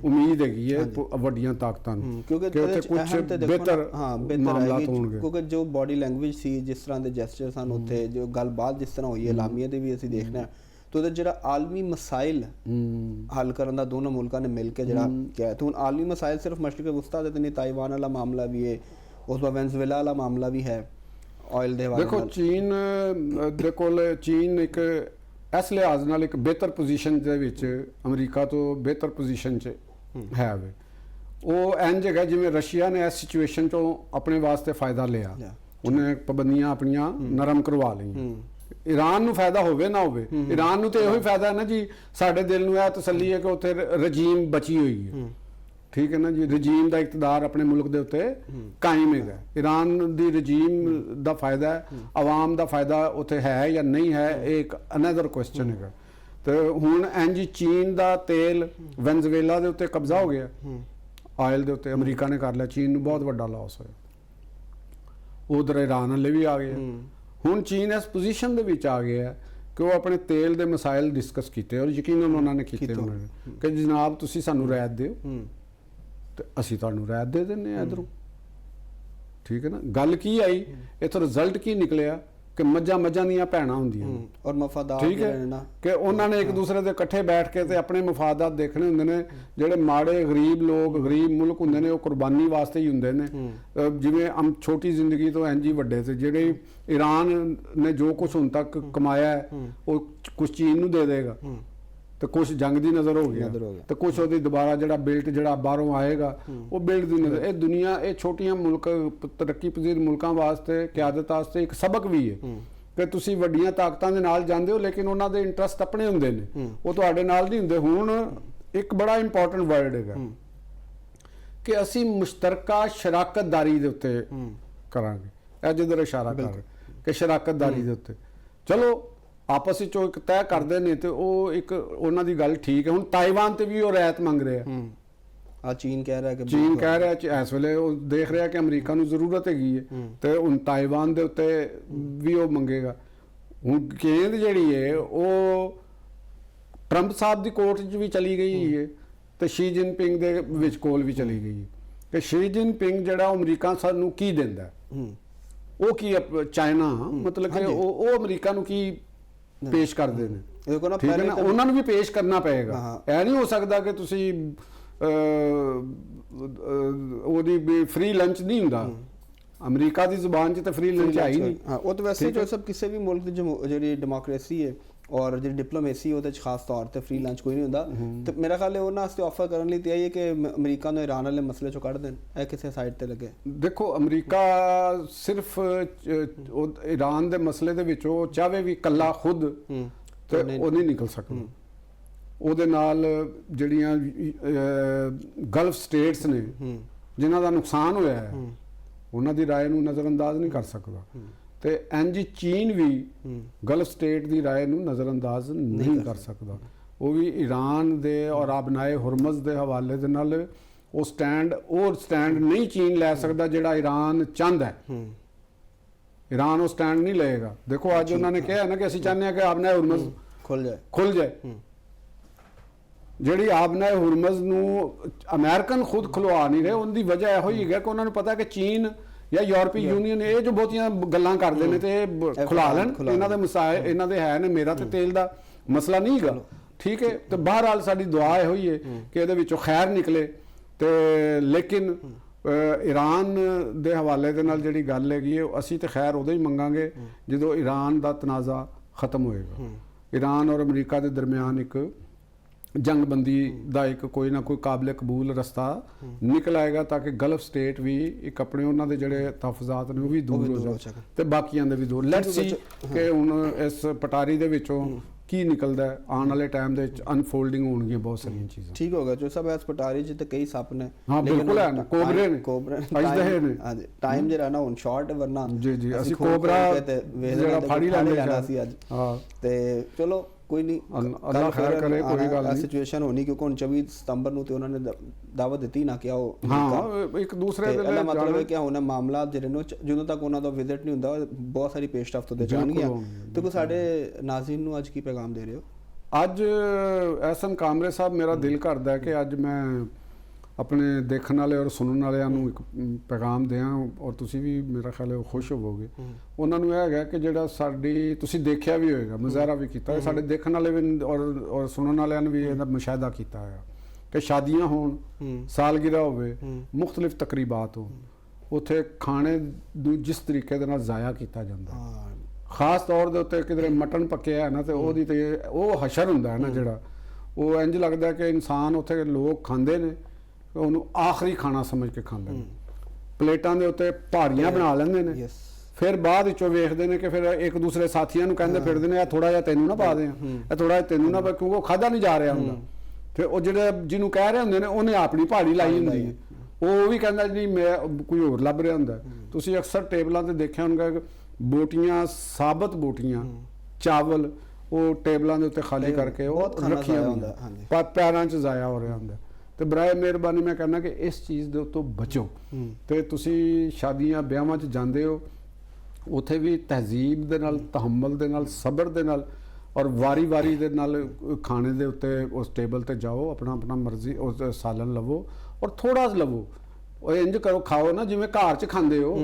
ਉਮੀਦ ਹੈਗੀ ਹੈ ਵੱਡੀਆਂ ਤਾਕਤਾਂ ਨੂੰ, ਕਿਉਂਕਿ ਉੱਥੇ ਕੁਝ ਬਿਹਤਰ ਮਾਮਲਾਤ ਹੋਣਗੇ। ਕਿਉਂਕਿ ਜੋ ਬਾਡੀ ਲੈਂਗੁਏਜ ਸੀ, ਜਿਸ ਤਰ੍ਹਾਂ ਦੇ ਜੈਸਚਰ ਸਨ ਉੱਥੇ, ਜੋ ਗੱਲਬਾਤ ਜਿਸ ਤਰ੍ਹਾਂ ਹੋਈ ਹੈ, ਲਾਮੀਆਂ ਦੇ ਵੀ ਅਸੀਂ ਦੇਖਣਾ। तो ਉਹਦਾ ਜਿਹੜਾ ਆਲਮੀ ਮਸਾਇਲ ਹੱਲ ਕਰਨ ਦਾ ਦੋਨੋਂ ਮੁਲਕਾਂ ਨੇ ਮਿਲ ਕੇ ਜਿਹੜਾ ਕਿਹਾ। ਤੇ ਹੁਣ ਆਲਮੀ ਮਸਾਇਲ ਸਿਰਫ ਮਸ਼ਰਕ ਵਸਤਾ ਦੇ ਨਹੀਂ, ਤਾਇਵਾਨ ਵਾਲਾ ਮਾਮਲਾ ਵੀ ਹੈ, ਉਸ ਤੋਂ ਵੈਨਜ਼ੁਏਲਾ ਵਾਲਾ ਮਾਮਲਾ ਵੀ ਹੈ ਆਇਲ ਦੇ ਹਵਾਲੇ ਨਾਲ। ਦੇਖੋ ਚੀਨ ਦੇ ਕੋਲ, ਚੀਨ ਇੱਕ ਇਸ ਲਿਹਾਜ਼ ਨਾਲ ਇੱਕ ਬਿਹਤਰ ਪੋਜੀਸ਼ਨ ਦੇ ਵਿੱਚ ਅਮਰੀਕਾ ਤੋਂ ਬਿਹਤਰ ਪੋਜੀਸ਼ਨ 'ਚ ਹੈ ਵੇ। ਉਹ ਇੰਝ ਹੈਗਾ ਜਿਵੇਂ ਰਸ਼ੀਆ ਨੇ ਇਸ ਸਿਚੁਏਸ਼ਨ 'ਚੋਂ ਆਪਣੇ ਵਾਸਤੇ ਫਾਇਦਾ ਲਿਆ, ਉਹਨੇ ਪਾਬੰਦੀਆਂ ਆਪਣੀਆਂ ਨਰਮ ਕਰਵਾ ਲਈਆਂ। ਈਰਾਨ ਨੂੰ ਫਾਇਦਾ ਹੋਵੇ ਨਾ ਹੋਵੇ, ਈਰਾਨ ਨੂੰ ਤੇ ਇਹੋ ਹੀ ਫਾਇਦਾ ਹੈ ਨਾ ਜੀ, ਸਾਡੇ ਦਿਲ ਨੂੰ ਇਹ ਤਸੱਲੀ ਹੈ ਕਿ ਉੱਥੇ ਰਜੀਮ ਬਚੀ ਹੋਈ ਹੈ, ਠੀਕ ਹੈ ਨਾ ਜੀ, ਰਜੀਮ ਦਾ ਇਕਤਦਾਰ ਆਪਣੇ ਮੁਲਕ ਦੇ ਉੱਤੇ ਕਾਇਮ ਹੈਗਾ। ਈਰਾਨ ਦੀ ਰਜੀਮ ਦਾ ਫਾਇਦਾ ਹੈ, ਆਵਾਮ ਦਾ ਫਾਇਦਾ ਉੱਥੇ ਹੈ ਜਾਂ ਨਹੀਂ ਹੈ, ਇਹ ਇੱਕ ਅਨਦਰ ਕੁਐਸਚਨ ਹੈਗਾ। ਤੇ ਹੁਣ ਇੰਜ ਚੀਨ ਦਾ ਤੇਲ ਵੈਨਜ਼ੁਏਲਾ ਦੇ ਉੱਤੇ ਕਬਜ਼ਾ ਹੋ ਗਿਆ, ਆਇਲ ਦੇ ਉੱਤੇ ਅਮਰੀਕਾ ਨੇ ਕਰ ਲਿਆ, ਚੀਨ ਨੂੰ ਬਹੁਤ ਵੱਡਾ ਲਾਸ ਹੋਇਆ। ਉਧਰ ਈਰਾਨ ਵਾਲੇ ਵੀ ਆ ਗਏ। ਹੁਣ ਚੀਨ ਇਸ ਪੋਜੀਸ਼ਨ ਦੇ ਵਿੱਚ ਆ ਗਿਆ ਕਿ ਉਹ ਆਪਣੇ ਤੇਲ ਦੇ ਮਸਾਇਲ ਡਿਸਕਸ ਕੀਤੇ, ਔਰ ਯਕੀਨਨ ਉਹਨਾਂ ਨੇ ਕੀਤੇ ਕਿ ਜਨਾਬ ਤੁਸੀਂ ਸਾਨੂੰ ਰਿਆਇਤ ਦਿਓ ਤੇ ਅਸੀਂ ਤੁਹਾਨੂੰ ਰਿਆਇਤ ਦੇ ਦਿੰਦੇ ਆ ਇਧਰੋਂ, ਠੀਕ ਹੈ ਨਾ। ਗੱਲ ਕੀ ਆਈ ਇੱਥੋਂ, ਰਿਜ਼ਲਟ ਕੀ ਨਿਕਲਿਆ ਕਿ ਮੱਝਾਂ ਦੀਆਂ ਭੈਣਾਂ ਹੁੰਦੀਆਂ ਔਰ ਮਫਾਦਾਤ, ਠੀਕ ਹੈ, ਕਿ ਉਹਨਾਂ ਨੇ ਇੱਕ ਦੂਸਰੇ ਦੇ ਇਕੱਠੇ ਬੈਠ ਕੇ ਤੇ ਆਪਣੇ ਮਫਾਦਾਤ ਦੇਖਣੇ ਹੁੰਦੇ ਨੇ। ਜਿਹੜੇ ਮਾੜੇ ਗਰੀਬ ਲੋਕ, ਗਰੀਬ ਮੁਲਕ ਹੁੰਦੇ ਨੇ, ਉਹ ਕੁਰਬਾਨੀ ਵਾਸਤੇ ਹੀ ਹੁੰਦੇ ਨੇ। ਜਿਵੇਂ ਛੋਟੀ ਜ਼ਿੰਦਗੀ ਤੋਂ ਇੰਜ ਹੀ ਵੱਡੇ ਤੇ ਜਿਹੜੇ ਈਰਾਨ ਨੇ ਜੋ ਕੁਝ ਹੁਣ ਤੱਕ ਕਮਾਇਆ ਹੈ ਉਹ ਕੁਝ ਚੀਨ ਨੂੰ ਦੇ ਦੇਗਾ, ਤੇ ਕੁਝ ਜੰਗ ਦੀ ਨਜ਼ਰ ਹੋ ਗਿਆ, ਤੇ ਕੁਝ ਉਹਦੀ ਦੁਬਾਰਾ ਜਿਹੜਾ ਬਿਲਟ ਜਿਹੜਾ ਬਾਹਰੋਂ ਆਏਗਾ ਉਹ ਬਿਲਟ ਦੀ ਨਜ਼ਰ। ਇਹ ਦੁਨੀਆ, ਇਹ ਛੋਟੀਆਂ ਮੁਲਕ, ਤਰੱਕੀ ਪਜ਼ੀਰ ਮੁਲਕਾਂ ਵਾਸਤੇ, ਕਿਆਦਤ ਵਾਸਤੇ ਇੱਕ ਸਬਕ ਵੀ ਹੈ ਕਿ ਤੁਸੀਂ ਵੱਡੀਆਂ ਤਾਕਤਾਂ ਦੇ ਨਾਲ ਜਾਂਦੇ ਹੋ ਲੇਕਿਨ ਉਹਨਾਂ ਦੇ ਇੰਟਰਸਟ ਆਪਣੇ ਹੁੰਦੇ ਨੇ, ਉਹ ਤੁਹਾਡੇ ਨਾਲ ਨਹੀਂ ਹੁੰਦੇ। ਹੁਣ ਇੱਕ ਬੜਾ ਇੰਪੋਰਟੈਂਟ ਵਰਡ ਹੈਗਾ ਕਿ ਅਸੀਂ ਮੁਸ਼ਤਰਕਾ ਸ਼ਰਾਕਤਦਾਰੀ ਦੇ ਉੱਤੇ ਕਰਾਂਗੇ, ਇਹ ਜਿੱਧਰ ਇਸ਼ਾਰਾ ਕਰ ਕਿ ਸ਼ਰਾਕਤਦਾਰੀ ਦੇ ਉੱਤੇ ਚਲੋ ਆਪਸ ਵਿੱਚ ਉਹ ਇੱਕ ਤੈਅ ਕਰਦੇ ਨੇ, ਤੇ ਉਹ ਇੱਕ ਉਹਨਾਂ ਦੀ ਗੱਲ ਠੀਕ ਹੈ। ਹੁਣ ਤਾਇਵਾਨ ਤੇ ਵੀ ਉਹ ਰਿਆਇਤ ਮੰਗ ਰਿਹਾ ਆ, ਚੀਨ ਕਹਿ ਰਿਹਾ ਕਿ ਚੀਨ ਕਹਿ ਰਿਹਾ ਇਸ ਵੇਲੇ ਉਹ ਦੇਖ ਰਿਹਾ ਕਿ ਅਮਰੀਕਾ ਨੂੰ ਜ਼ਰੂਰਤ ਹੈਗੀ ਹੈ, ਤੇ ਹੁਣ ਤਾਇਵਾਨ ਦੇ ਉੱਤੇ ਵੀ ਉਹ ਮੰਗੇਗਾ। ਹੁਣ ਗੇਂਦ ਜਿਹੜੀ ਹੈ ਉਹ ਟਰੰਪ ਸਾਹਿਬ ਦੀ ਕੋਰਟ 'ਚ ਵੀ ਚਲੀ ਗਈ ਹੈ ਤੇ ਸ਼ੀ ਜਿਨਪਿੰਗ ਦੇ ਵਿੱਚ ਕੋਲ ਵੀ ਚਲੀ ਗਈ ਹੈ ਕਿ ਸ਼ੀ ਜਿਨਪਿੰਗ ਜਿਹੜਾ ਅਮਰੀਕਾ ਸਾਨੂੰ ਕੀ ਦਿੰਦਾ, ਉਹ ਕੀ ਚਾਈਨਾ, ਮਤਲਬ ਕਿ ਉਹ ਅਮਰੀਕਾ ਨੂੰ ਕੀ ਪੇਸ਼ ਕਰਦੇ ਨੇ, ਠੀਕ ਹੈ ਨਾ, ਉਹਨਾਂ ਨੂੰ ਵੀ ਪੇਸ਼ ਕਰਨਾ ਪਏਗਾ। ਇਹ ਨਹੀਂ ਹੋ ਸਕਦਾ ਕਿ ਤੁਸੀਂ ਉਹਦੀ ਫ੍ਰੀ ਲੰਚ ਨਹੀਂ ਹੁੰਦਾ, ਅਮਰੀਕਾ ਦੀ ਜ਼ੁਬਾਨ 'ਚ ਤਾਂ ਫ੍ਰੀ ਲੰਚ ਹੈ ਹੀ ਨਹੀਂ। ਉਹ ਤਾਂ ਵੈਸੇ ਜੋ ਸਭ ਕਿਸੇ ਵੀ ਮੁਲਕ ਦੀ ਜਿਹੜੀ ਡੈਮੋਕ੍ਰੇਸੀ ਹੈ ਔਰ ਜਿਹੜੀ ਡਿਪਲੋਮੇਸੀ ਉਹਦੇ 'ਚ ਖਾਸ ਤੌਰ ਤੇ ਫ੍ਰੀ ਲੰਚ ਕੋਈ ਨਹੀਂ ਹੁੰਦਾ। ਤੇ ਮੇਰਾ ਖਿਆਲ ਹੈ ਉਹਨਾਂ ਵਾਸਤੇ ਆਫਰ ਕਰਨ ਲਈ ਤਿਆਰ ਹੈ ਕਿ ਅਮਰੀਕਾ ਨੂੰ ਈਰਾਨ ਵਾਲੇ ਮਸਲੇ 'ਚੋਂ ਕੱਢ ਦੇਣ, ਇਹ ਕਿਸੇ ਸਾਈਡ ਤੇ ਲੱਗੇ। ਦੇਖੋ ਅਮਰੀਕਾ ਸਿਰਫ ਈਰਾਨ ਦੇ ਮਸਲੇ ਦੇ ਵਿੱਚ ਉਹ ਚਾਹਵੇ ਵੀ ਇਕੱਲਾ ਖੁਦ ਤੇ ਉਹ ਨਹੀਂ ਨਿਕਲ ਸਕਦਾ। ਉਹਦੇ ਨਾਲ ਜਿਹੜੀਆਂ ਗਲਫ ਸਟੇਟਸ ਨੇ ਜਿਨ੍ਹਾਂ ਦਾ ਨੁਕਸਾਨ ਹੋਇਆ ਹੈ ਉਹਨਾਂ ਦੀ ਰਾਏ ਨੂੰ ਨਜ਼ਰਅੰਦਾਜ਼ ਨਹੀਂ ਕਰ ਸਕਦਾ, ਤੇ ਇੰਜ ਚੀਨ ਵੀ ਗਲਫ ਸਟੇਟ ਦੀ ਰਾਏ ਨੂੰ ਨਜ਼ਰਅੰਦਾਜ਼ ਨਹੀਂ ਕਰ ਸਕਦਾ। ਉਹ ਵੀ ਈਰਾਨ ਦੇ ਔਰ ਆਬਨਾਏ ਹੁਰਮਜ਼ ਦੇ ਹਵਾਲੇ ਦੇ ਨਾਲ ਉਹ ਸਟੈਂਡ ਨਹੀਂ ਚੀਨ ਲੈ ਸਕਦਾ ਜਿਹੜਾ ਈਰਾਨ ਚਾਹੁੰਦਾ ਹੈ। ਈਰਾਨ ਉਹ ਸਟੈਂਡ ਨਹੀਂ ਲਏਗਾ। ਦੇਖੋ ਅੱਜ ਉਹਨਾਂ ਨੇ ਕਿਹਾ ਨਾ ਕਿ ਅਸੀਂ ਚਾਹੁੰਦੇ ਹਾਂ ਕਿ ਆਬਨਾਏ ਹੁਰਮਜ਼ ਖੁੱਲ ਜਾਏ। ਜਿਹੜੀ ਆਬਨਾਏ ਹੁਰਮਜ਼ ਨੂੰ ਅਮਰੀਕਨ ਖੁਦ ਖੁਲਵਾ ਨਹੀਂ ਰਹੇ, ਉਹਦੀ ਵਜ੍ਹਾ ਇਹੋ ਹੀ ਹੈ ਕਿ ਉਹਨਾਂ ਨੂੰ ਪਤਾ ਕਿ ਚੀਨ ਜਾਂ ਯੂਰਪੀ ਯੂਨੀਅਨ ਇਹ ਜੋ ਬਹੁਤੀਆਂ ਗੱਲਾਂ ਕਰਦੇ ਨੇ ਤੇ ਇਹ ਖੁਲਾ ਲੈਣ, ਇਹਨਾਂ ਦੇ ਮਸਾਇਲ ਇਹਨਾਂ ਦੇ ਹੈ ਨੇ, ਮੇਰਾ ਤੇ ਤੇਲ ਦਾ ਮਸਲਾ ਨਹੀਂ ਹੈਗਾ, ਠੀਕ ਹੈ। ਤੇ ਬਹਰਹਾਲ ਸਾਡੀ ਦੁਆ ਇਹੋ ਹੀ ਹੈ ਕਿ ਇਹਦੇ ਵਿੱਚੋਂ ਖੈਰ ਨਿਕਲੇ। ਤੇ ਲੇਕਿਨ ਈਰਾਨ ਦੇ ਹਵਾਲੇ ਦੇ ਨਾਲ ਜਿਹੜੀ ਗੱਲ ਹੈਗੀ ਹੈ, ਅਸੀਂ ਤੇ ਖੈਰ ਉਦੋਂ ਹੀ ਮੰਗਾਂਗੇ ਜਦੋਂ ਈਰਾਨ ਦਾ ਤਨਾਜ਼ਾ ਖਤਮ ਹੋਏਗਾ। ਈਰਾਨ ਔਰ ਅਮਰੀਕਾ ਦੇ ਦਰਮਿਆਨ ਇੱਕ ਜੰਗਬੰਦੀ ਦਾ ਇੱਕ ਕੋਈ ਨਾ ਕੋਈ ਕਾਬਿਲ ਕਬੂਲ ਰਸਤਾ ਨਿਕਲ ਆਏਗਾ ਤਾਂ ਕਿ ਗਲਫ ਸਟੇਟ ਵੀ ਇੱਕ ਆਪਣੇ ਉਹਨਾਂ ਦੇ ਜਿਹੜੇ ਤਹਫਜ਼ਾਤ ਨੇ ਉਹ ਵੀ ਦੂਰ ਹੋ ਜਾਣ ਤੇ ਬਾਕੀਆਂ ਦੇ ਵੀ ਦੂਰ। ਲੈਟਸ ਸੀ ਕਿ ਹੁਣ ਇਸ ਪਟਾਰੀ ਦੇ ਵਿੱਚੋਂ ਕੀ ਨਿਕਲਦਾ ਹੈ। ਆਉਣ ਵਾਲੇ ਟਾਈਮ ਦੇ ਵਿੱਚ ਅਨਫੋਲਡਿੰਗ ਹੋਣਗੀਆਂ ਬਹੁਤ ਸਾਰੀਆਂ ਚੀਜ਼ਾਂ। ਠੀਕ ਹੋਗਾ ਜੋ ਸਭ ਇਸ ਪਟਾਰੀ 'ਚ ਤੇ ਕਈ ਸੱਪ ਨੇ। ਹਾਂ ਬਿਲਕੁਲ ਹੈ, ਕੋਬਰੇ ਨੇ, ਅਜਦਹੇ ਨੇ। ਹਾਂਜੀ ਟਾਈਮ ਜਿਹੜਾ ਨਾ ਹੁਣ ਸ਼ਾਰਟ ਵਰਨਾ ਜੀ ਜੀ ਅਸੀਂ ਕੋਬਰਾ ਜਿਹੜਾ ਫਾੜੀ ਲੈਣਾ ਸੀ ਅੱਜ। ਹਾਂ ਤੇ ਚਲੋ ਕੋਈ ਨਹੀਂ, ਅੱਲਾਹ ਖੈਰ ਕਰੇ, ਕੋਈ ਗੱਲ ਨਹੀਂ। ਸਿਚੁਏਸ਼ਨ ਹੋਣੀ ਕਿਉਂਕਿ ਹੁਣ 24 ਸਤੰਬਰ ਨੂੰ ਤੇ ਉਹਨਾਂ ਨੇ ਦਾਵਤ ਦਿੱਤੀ ਨਾ ਕਿ ਆਓ। ਹਾਂ ਇੱਕ ਦੂਸਰੇ ਦੇ ਲਈ ਮਤਲਬ ਹੈ ਕਿ ਹੁਣ ਮਾਮਲਾ ਜਿਹੜੇ ਨੇ ਜਦੋਂ ਤੱਕ ਉਹਨਾਂ ਦਾ ਵਿਜ਼ਿਟ ਨਹੀਂ ਹੁੰਦਾ ਬਹੁਤ ਸਾਰੀ ਪੇਸ਼ਰਫਤ ਤੇ ਜਾਣਗੀਆਂ। ਤੇ ਕੋਈ ਸਾਡੇ ਨਾਜ਼ਰੀਨ ਨੂੰ ਅੱਜ ਕੀ ਪੈਗਾਮ ਦੇ ਰਹੇ ਹੋ? ਅੱਜ ਐਸਐਨ ਕਾਮਰੇ ਸਾਹਿਬ, ਮੇਰਾ ਦਿਲ ਕਰਦਾ ਹੈ ਕਿ ਅੱਜ ਮੈਂ ਆਪਣੇ ਦੇਖਣ ਵਾਲੇ ਔਰ ਸੁਣਨ ਵਾਲਿਆਂ ਨੂੰ ਇੱਕ ਪੈਗਾਮ ਦਿਆਂ ਔਰ ਤੁਸੀਂ ਵੀ ਮੇਰਾ ਖਿਆਲ ਹੈ ਖੁਸ਼ ਹੋਵੋਗੇ। ਉਹਨਾਂ ਨੂੰ ਇਹ ਹੈਗਾ ਕਿ ਜਿਹੜਾ ਸਾਡੀ ਤੁਸੀਂ ਦੇਖਿਆ ਵੀ ਹੋਏਗਾ, ਮੁਜ਼ਾਹਰਾ ਵੀ ਕੀਤਾ, ਸਾਡੇ ਦੇਖਣ ਵਾਲੇ ਵੀ ਔਰ ਸੁਣਨ ਵਾਲਿਆਂ ਨੇ ਵੀ ਇਹਦਾ ਮੁਸ਼ਾਹਦਾ ਕੀਤਾ ਹੋਇਆ ਕਿ ਸ਼ਾਦੀਆਂ ਹੋਣ, ਸਾਲਗਿਰਾ ਹੋਵੇ, ਮੁਖਤਲਿਫ ਤਕਰੀਬਾਤ ਹੋਣ, ਉੱਥੇ ਖਾਣੇ ਨੂੰ ਜਿਸ ਤਰੀਕੇ ਦੇ ਨਾਲ ਜ਼ਾਇਆ ਕੀਤਾ ਜਾਂਦਾ, ਖਾਸ ਤੌਰ ਦੇ ਉੱਤੇ ਕਿਧਰੇ ਮਟਨ ਪੱਕਿਆ ਹੈ ਨਾ ਤੇ ਉਹਦੀ ਤੇ ਉਹ ਹਸ਼ਰ ਹੁੰਦਾ ਹੈ ਨਾ ਜਿਹੜਾ, ਉਹ ਇੰਜ ਲੱਗਦਾ ਕਿ ਇਨਸਾਨ ਉੱਥੇ ਲੋਕ ਖਾਂਦੇ ਨੇ ਉਹਨੂੰ ਆਖਰੀ ਖਾਣਾ ਸਮਝ ਕੇ ਖਾਂਦੇ ਨੇ। ਪਲੇਟਾਂ ਦੇ ਉੱਤੇ ਭਾਰੀਆਂ ਬਣਾ ਲੈਂਦੇ ਨੇ, ਫਿਰ ਬਾਅਦ ਵਿੱਚੋਂ ਵੇਖਦੇ ਨੇ ਕਿ ਫਿਰ ਇੱਕ ਦੂਸਰੇ ਸਾਥੀਆਂ ਨੂੰ ਕਹਿੰਦੇ ਫਿਰਦੇ ਨੇ ਇਹ ਥੋੜਾ ਜਿਹਾ ਤੈਨੂੰ ਨਾ ਪਾ ਦੇ, ਇਹ ਥੋੜਾ ਜਿਹਾ ਤੈਨੂੰ ਨਾ ਪਾ, ਕਿਉਂਕਿ ਉਹ ਖਾਧਾ ਨਹੀਂ ਜਾ ਰਿਹਾ ਹੁੰਦਾ। ਫਿਰ ਉਹ ਜਿਹੜੇ ਜਿਹਨੂੰ ਕਹਿ ਰਹੇ ਹੁੰਦੇ ਨੇ ਉਹਨੇ ਆਪਣੀ ਪਹਾੜੀ ਲਾਈ ਹੁੰਦੀ ਹੈ, ਉਹ ਵੀ ਕਹਿੰਦਾ ਨਹੀਂ ਮੈਂ ਕੋਈ ਹੋਰ ਲੱਭ ਰਿਹਾ ਹੁੰਦਾ। ਤੁਸੀਂ ਅਕਸਰ ਟੇਬਲਾਂ ਤੇ ਦੇਖਿਆ ਹੋਣਗਾ ਬੋਟੀਆਂ, ਸਾਬਤ ਬੋਟੀਆਂ, ਚਾਵਲ ਉਹ ਟੇਬਲਾਂ ਦੇ ਉੱਤੇ ਖਾਲੀ ਕਰਕੇ ਉਹ ਰੱਖੀਆਂ ਹੁੰਦਾ, ਪੈਰਾਂ 'ਚ ਜ਼ਾਇਆ ਹੋ ਰਿਹਾ ਹੁੰਦਾ। ਤੇ ਬਰਾਏ ਮਿਹਰਬਾਨੀ ਮੈਂ ਕਹਿੰਦਾ ਕਿ ਇਸ ਚੀਜ਼ ਦੇ ਉੱਤੋਂ ਬਚੋ। ਤੇ ਤੁਸੀਂ ਸ਼ਾਦੀਆਂ ਵਿਆਹਾਂ 'ਚ ਜਾਂਦੇ ਹੋ, ਉੱਥੇ ਵੀ ਤਹਿਜ਼ੀਬ ਦੇ ਨਾਲ, ਤਹੰਮਲ ਦੇ ਨਾਲ, ਸਬਰ ਦੇ ਨਾਲ ਔਰ ਵਾਰੀ ਦੇ ਨਾਲ ਖਾਣੇ ਦੇ ਉੱਤੇ ਉਸ ਟੇਬਲ ਤੇ ਜਾਓ, ਆਪਣਾ ਮਰਜ਼ੀ ਉਸ ਸਾਲਨ ਲਵੋ ਔਰ ਥੋੜਾ ਜਿਹਾ ਲਵੋ। ਉਹ ਇੰਜ ਕਰੋ, ਖਾਓ ਨਾ ਜਿਵੇਂ ਘਰ 'ਚ ਖਾਂਦੇ ਹੋ।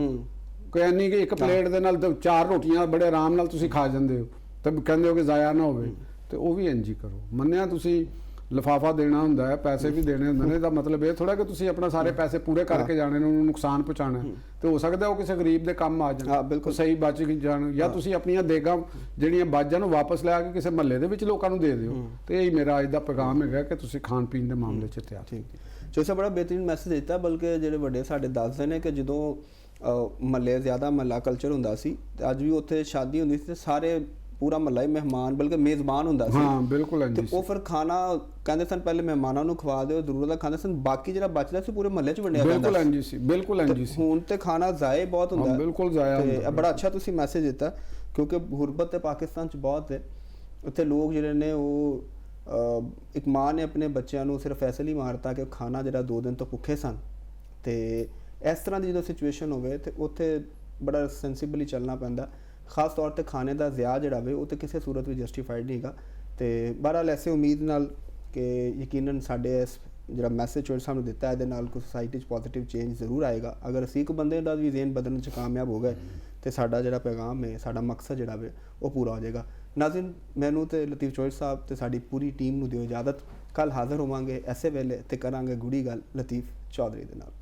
ਕੋਈ ਨਹੀਂ ਕਿ ਇੱਕ ਪਲੇਟ ਦੇ ਨਾਲ 4 ਰੋਟੀਆਂ ਬੜੇ ਆਰਾਮ ਨਾਲ ਤੁਸੀਂ ਖਾ ਜਾਂਦੇ ਹੋ ਤੇ ਕਹਿੰਦੇ ਹੋ ਕਿ ਜ਼ਾਇਆ ਨਾ ਹੋਵੇ, ਤੇ ਉਹ ਵੀ ਇੰਜ ਹੀ ਕਰੋ। ਮੰਨਿਆ ਤੁਸੀਂ ਲਿਫਾਫਾ ਦੇਣਾ ਹੁੰਦਾ ਹੈ, ਪੈਸੇ ਵੀ ਦੇਣੇ ਹੁੰਦੇ ਨੇ, ਇਹਦਾ ਮਤਲਬ ਇਹ ਥੋੜਾ ਕਿ ਤੁਸੀਂ ਆਪਣਾ ਸਾਰੇ ਪੈਸੇ ਪੂਰੇ ਕਰਕੇ ਜਾਣੇ ਨੇ, ਉਹਨੂੰ ਨੁਕਸਾਨ ਪਹੁੰਚਾਉਣਾ। ਤੇ ਹੋ ਸਕਦਾ ਉਹ ਕਿਸੇ ਗਰੀਬ ਦੇ ਕੰਮ ਆ ਜਾਣ, ਬਿਲਕੁਲ ਸਹੀ ਬਚ ਜਾਣ, ਜਾਂ ਤੁਸੀਂ ਆਪਣੀਆਂ ਦੇਗਾਂ ਜਿਹੜੀਆਂ ਬਾਜਾਂ ਨੂੰ ਵਾਪਸ ਲਿਆ ਕੇ ਕਿਸੇ ਮਹੱਲੇ ਦੇ ਵਿੱਚ ਲੋਕਾਂ ਨੂੰ ਦੇ ਦਿਓ। ਤੇ ਇਹ ਮੇਰਾ ਅੱਜ ਦਾ ਪੈਗਾਮ ਹੈਗਾ ਕਿ ਤੁਸੀਂ ਖਾਣ ਪੀਣ ਦੇ ਮਾਮਲੇ 'ਚ ਤਿਆਰ। ਠੀਕ ਜੋ ਸਭ ਬੜਾ ਬਿਹਤਰੀਨ ਮੈਸੇਜ ਦਿੱਤਾ। ਬਲਕਿ ਜਿਹੜੇ ਵੱਡੇ ਸਾਡੇ ਦੱਸਦੇ ਨੇ ਕਿ ਜਦੋਂ ਮਹੱਲੇ ਜ਼ਿਆਦਾ ਮਹੱਲਾ ਕਲਚਰ ਹੁੰਦਾ ਸੀ ਤੇ ਅੱਜ ਵੀ ਉੱਥੇ ਸ਼ਾਦੀ ਹੁੰਦੀ ਸੀ ਤੇ ਸਾਰੇ ਪੂਰਾ ਮਹੱਲਾ ਹੀ ਮਹਿਮਾਨ ਬਲਕਿ ਮੇਜ਼ਬਾਨ ਹੁੰਦਾ ਸੀ। ਹਾਂ ਬਿਲਕੁਲ ਇੰਜ। ਉਹ ਫਿਰ ਖਾਣਾ ਕਹਿੰਦੇ ਸਨ ਪਹਿਲੇ ਮਹਿਮਾਨਾਂ ਨੂੰ ਖਵਾ ਦਿਓ, ਜ਼ਰੂਰਤ ਦਾ ਖਾਂਦੇ ਸਨ, ਬਾਕੀ ਜਿਹੜਾ ਬਚਦਾ ਸੀ ਪੂਰੇ ਮਹੱਲੇ 'ਚ ਵੰਡਿਆ ਜਾਂਦਾ ਸੀ। ਬਿਲਕੁਲ ਇੰਜ ਸੀ, ਬਿਲਕੁਲ ਇੰਜ ਸੀ। ਹੁਣ ਤੇ ਖਾਣਾ ਜ਼ਾਇਆ ਬਹੁਤ ਹੁੰਦਾ, ਬਿਲਕੁਲ ਜ਼ਾਇਆ ਹੁੰਦਾ। ਤੇ ਬੜਾ ਅੱਛਾ ਤੁਸੀਂ ਮੈਸੇਜ ਦਿੱਤਾ ਕਿਉਂਕਿ ਗੁਰਬਤ ਤੇ ਪਾਕਿਸਤਾਨ 'ਚ ਬਹੁਤ ਹੈ। ਉੱਥੇ ਲੋਕ ਜਿਹੜੇ ਨੇ ਉਹ ਇੱਕ ਮਾਂ ਨੇ ਆਪਣੇ ਬੱਚਿਆਂ ਨੂੰ ਸਿਰਫ ਐਸੇ ਲਈ ਮਾਰਤਾ ਕਿ ਖਾਣਾ ਜਿਹੜਾ 2 ਦਿਨ ਤੋਂ ਭੁੱਖੇ ਸਨ। ਤੇ ਇਸ ਤਰ੍ਹਾਂ ਦੀ ਜਦੋਂ ਸਿਚੁਏਸ਼ਨ ਹੋਵੇ ਤੇ ਉੱਥੇ ਬੜਾ ਸੈਂਸੀਬਲੀ ਚੱਲਣਾ ਪੈਂਦਾ। ਖਾਸ ਤੌਰ ਤੇ ਖਾਣੇ ਦਾ ਜ਼ਿਆ ਜਿਹੜਾ ਵੇ ਉਹ ਤੇ ਕਿਸੇ ਸੂਰਤ ਵਿੱਚ ਜਸਟੀਫਾਈਡ ਨਹੀਂ ਹੈਗਾ। ਤੇ ਬਹਰਹਾਲ ਐਸੇ ਉਮੀਦ ਨਾਲ ਕਿ ਯਕੀਨਨ ਸਾਡੇ ਇਸ ਜਿਹੜਾ ਮੈਸੇਜ ਚੋਰ ਸਾਨੂੰ ਦਿੱਤਾ ਇਹਦੇ ਨਾਲ ਕੋਈ ਸੋਸਾਇਟੀ 'ਚ ਪੋਜ਼ੀਟਿਵ ਚੇਂਜ ਜ਼ਰੂਰ ਆਏਗਾ। ਅਗਰ ਅਸੀਂ ਇੱਕ ਬੰਦੇ ਦਾ ਵੀ ਜ਼ੇਨ ਬਦਲਣ 'ਚ ਕਾਮਯਾਬ ਹੋ ਗਏ ਤੇ ਸਾਡਾ ਜਿਹੜਾ ਪੈਗਾਮ ਹੈ, ਸਾਡਾ ਮਕਸਦ ਜਿਹੜਾ ਵੇ ਉਹ ਪੂਰਾ ਹੋ ਜਾਏਗਾ। ਨਾਜ਼ਰੀਨ, ਮੈਨੂੰ ਤੇ ਲਤੀਫ ਚੋਰ ਸਾਹਿਬ ਤੇ ਸਾਡੀ ਪੂਰੀ ਟੀਮ ਨੂੰ ਦਿਓ ਇਜਾਜ਼ਤ। ਕੱਲ ਹਾਜ਼ਰ ਹੋਵਾਂਗੇ ਐਸੇ ਵੇਲੇ ਤੇ ਕਰਾਂਗੇ ਗੂੜੀ ਗੱਲ ਲਤੀਫ ਚੌਧਰੀ ਦੇ ਨਾਲ।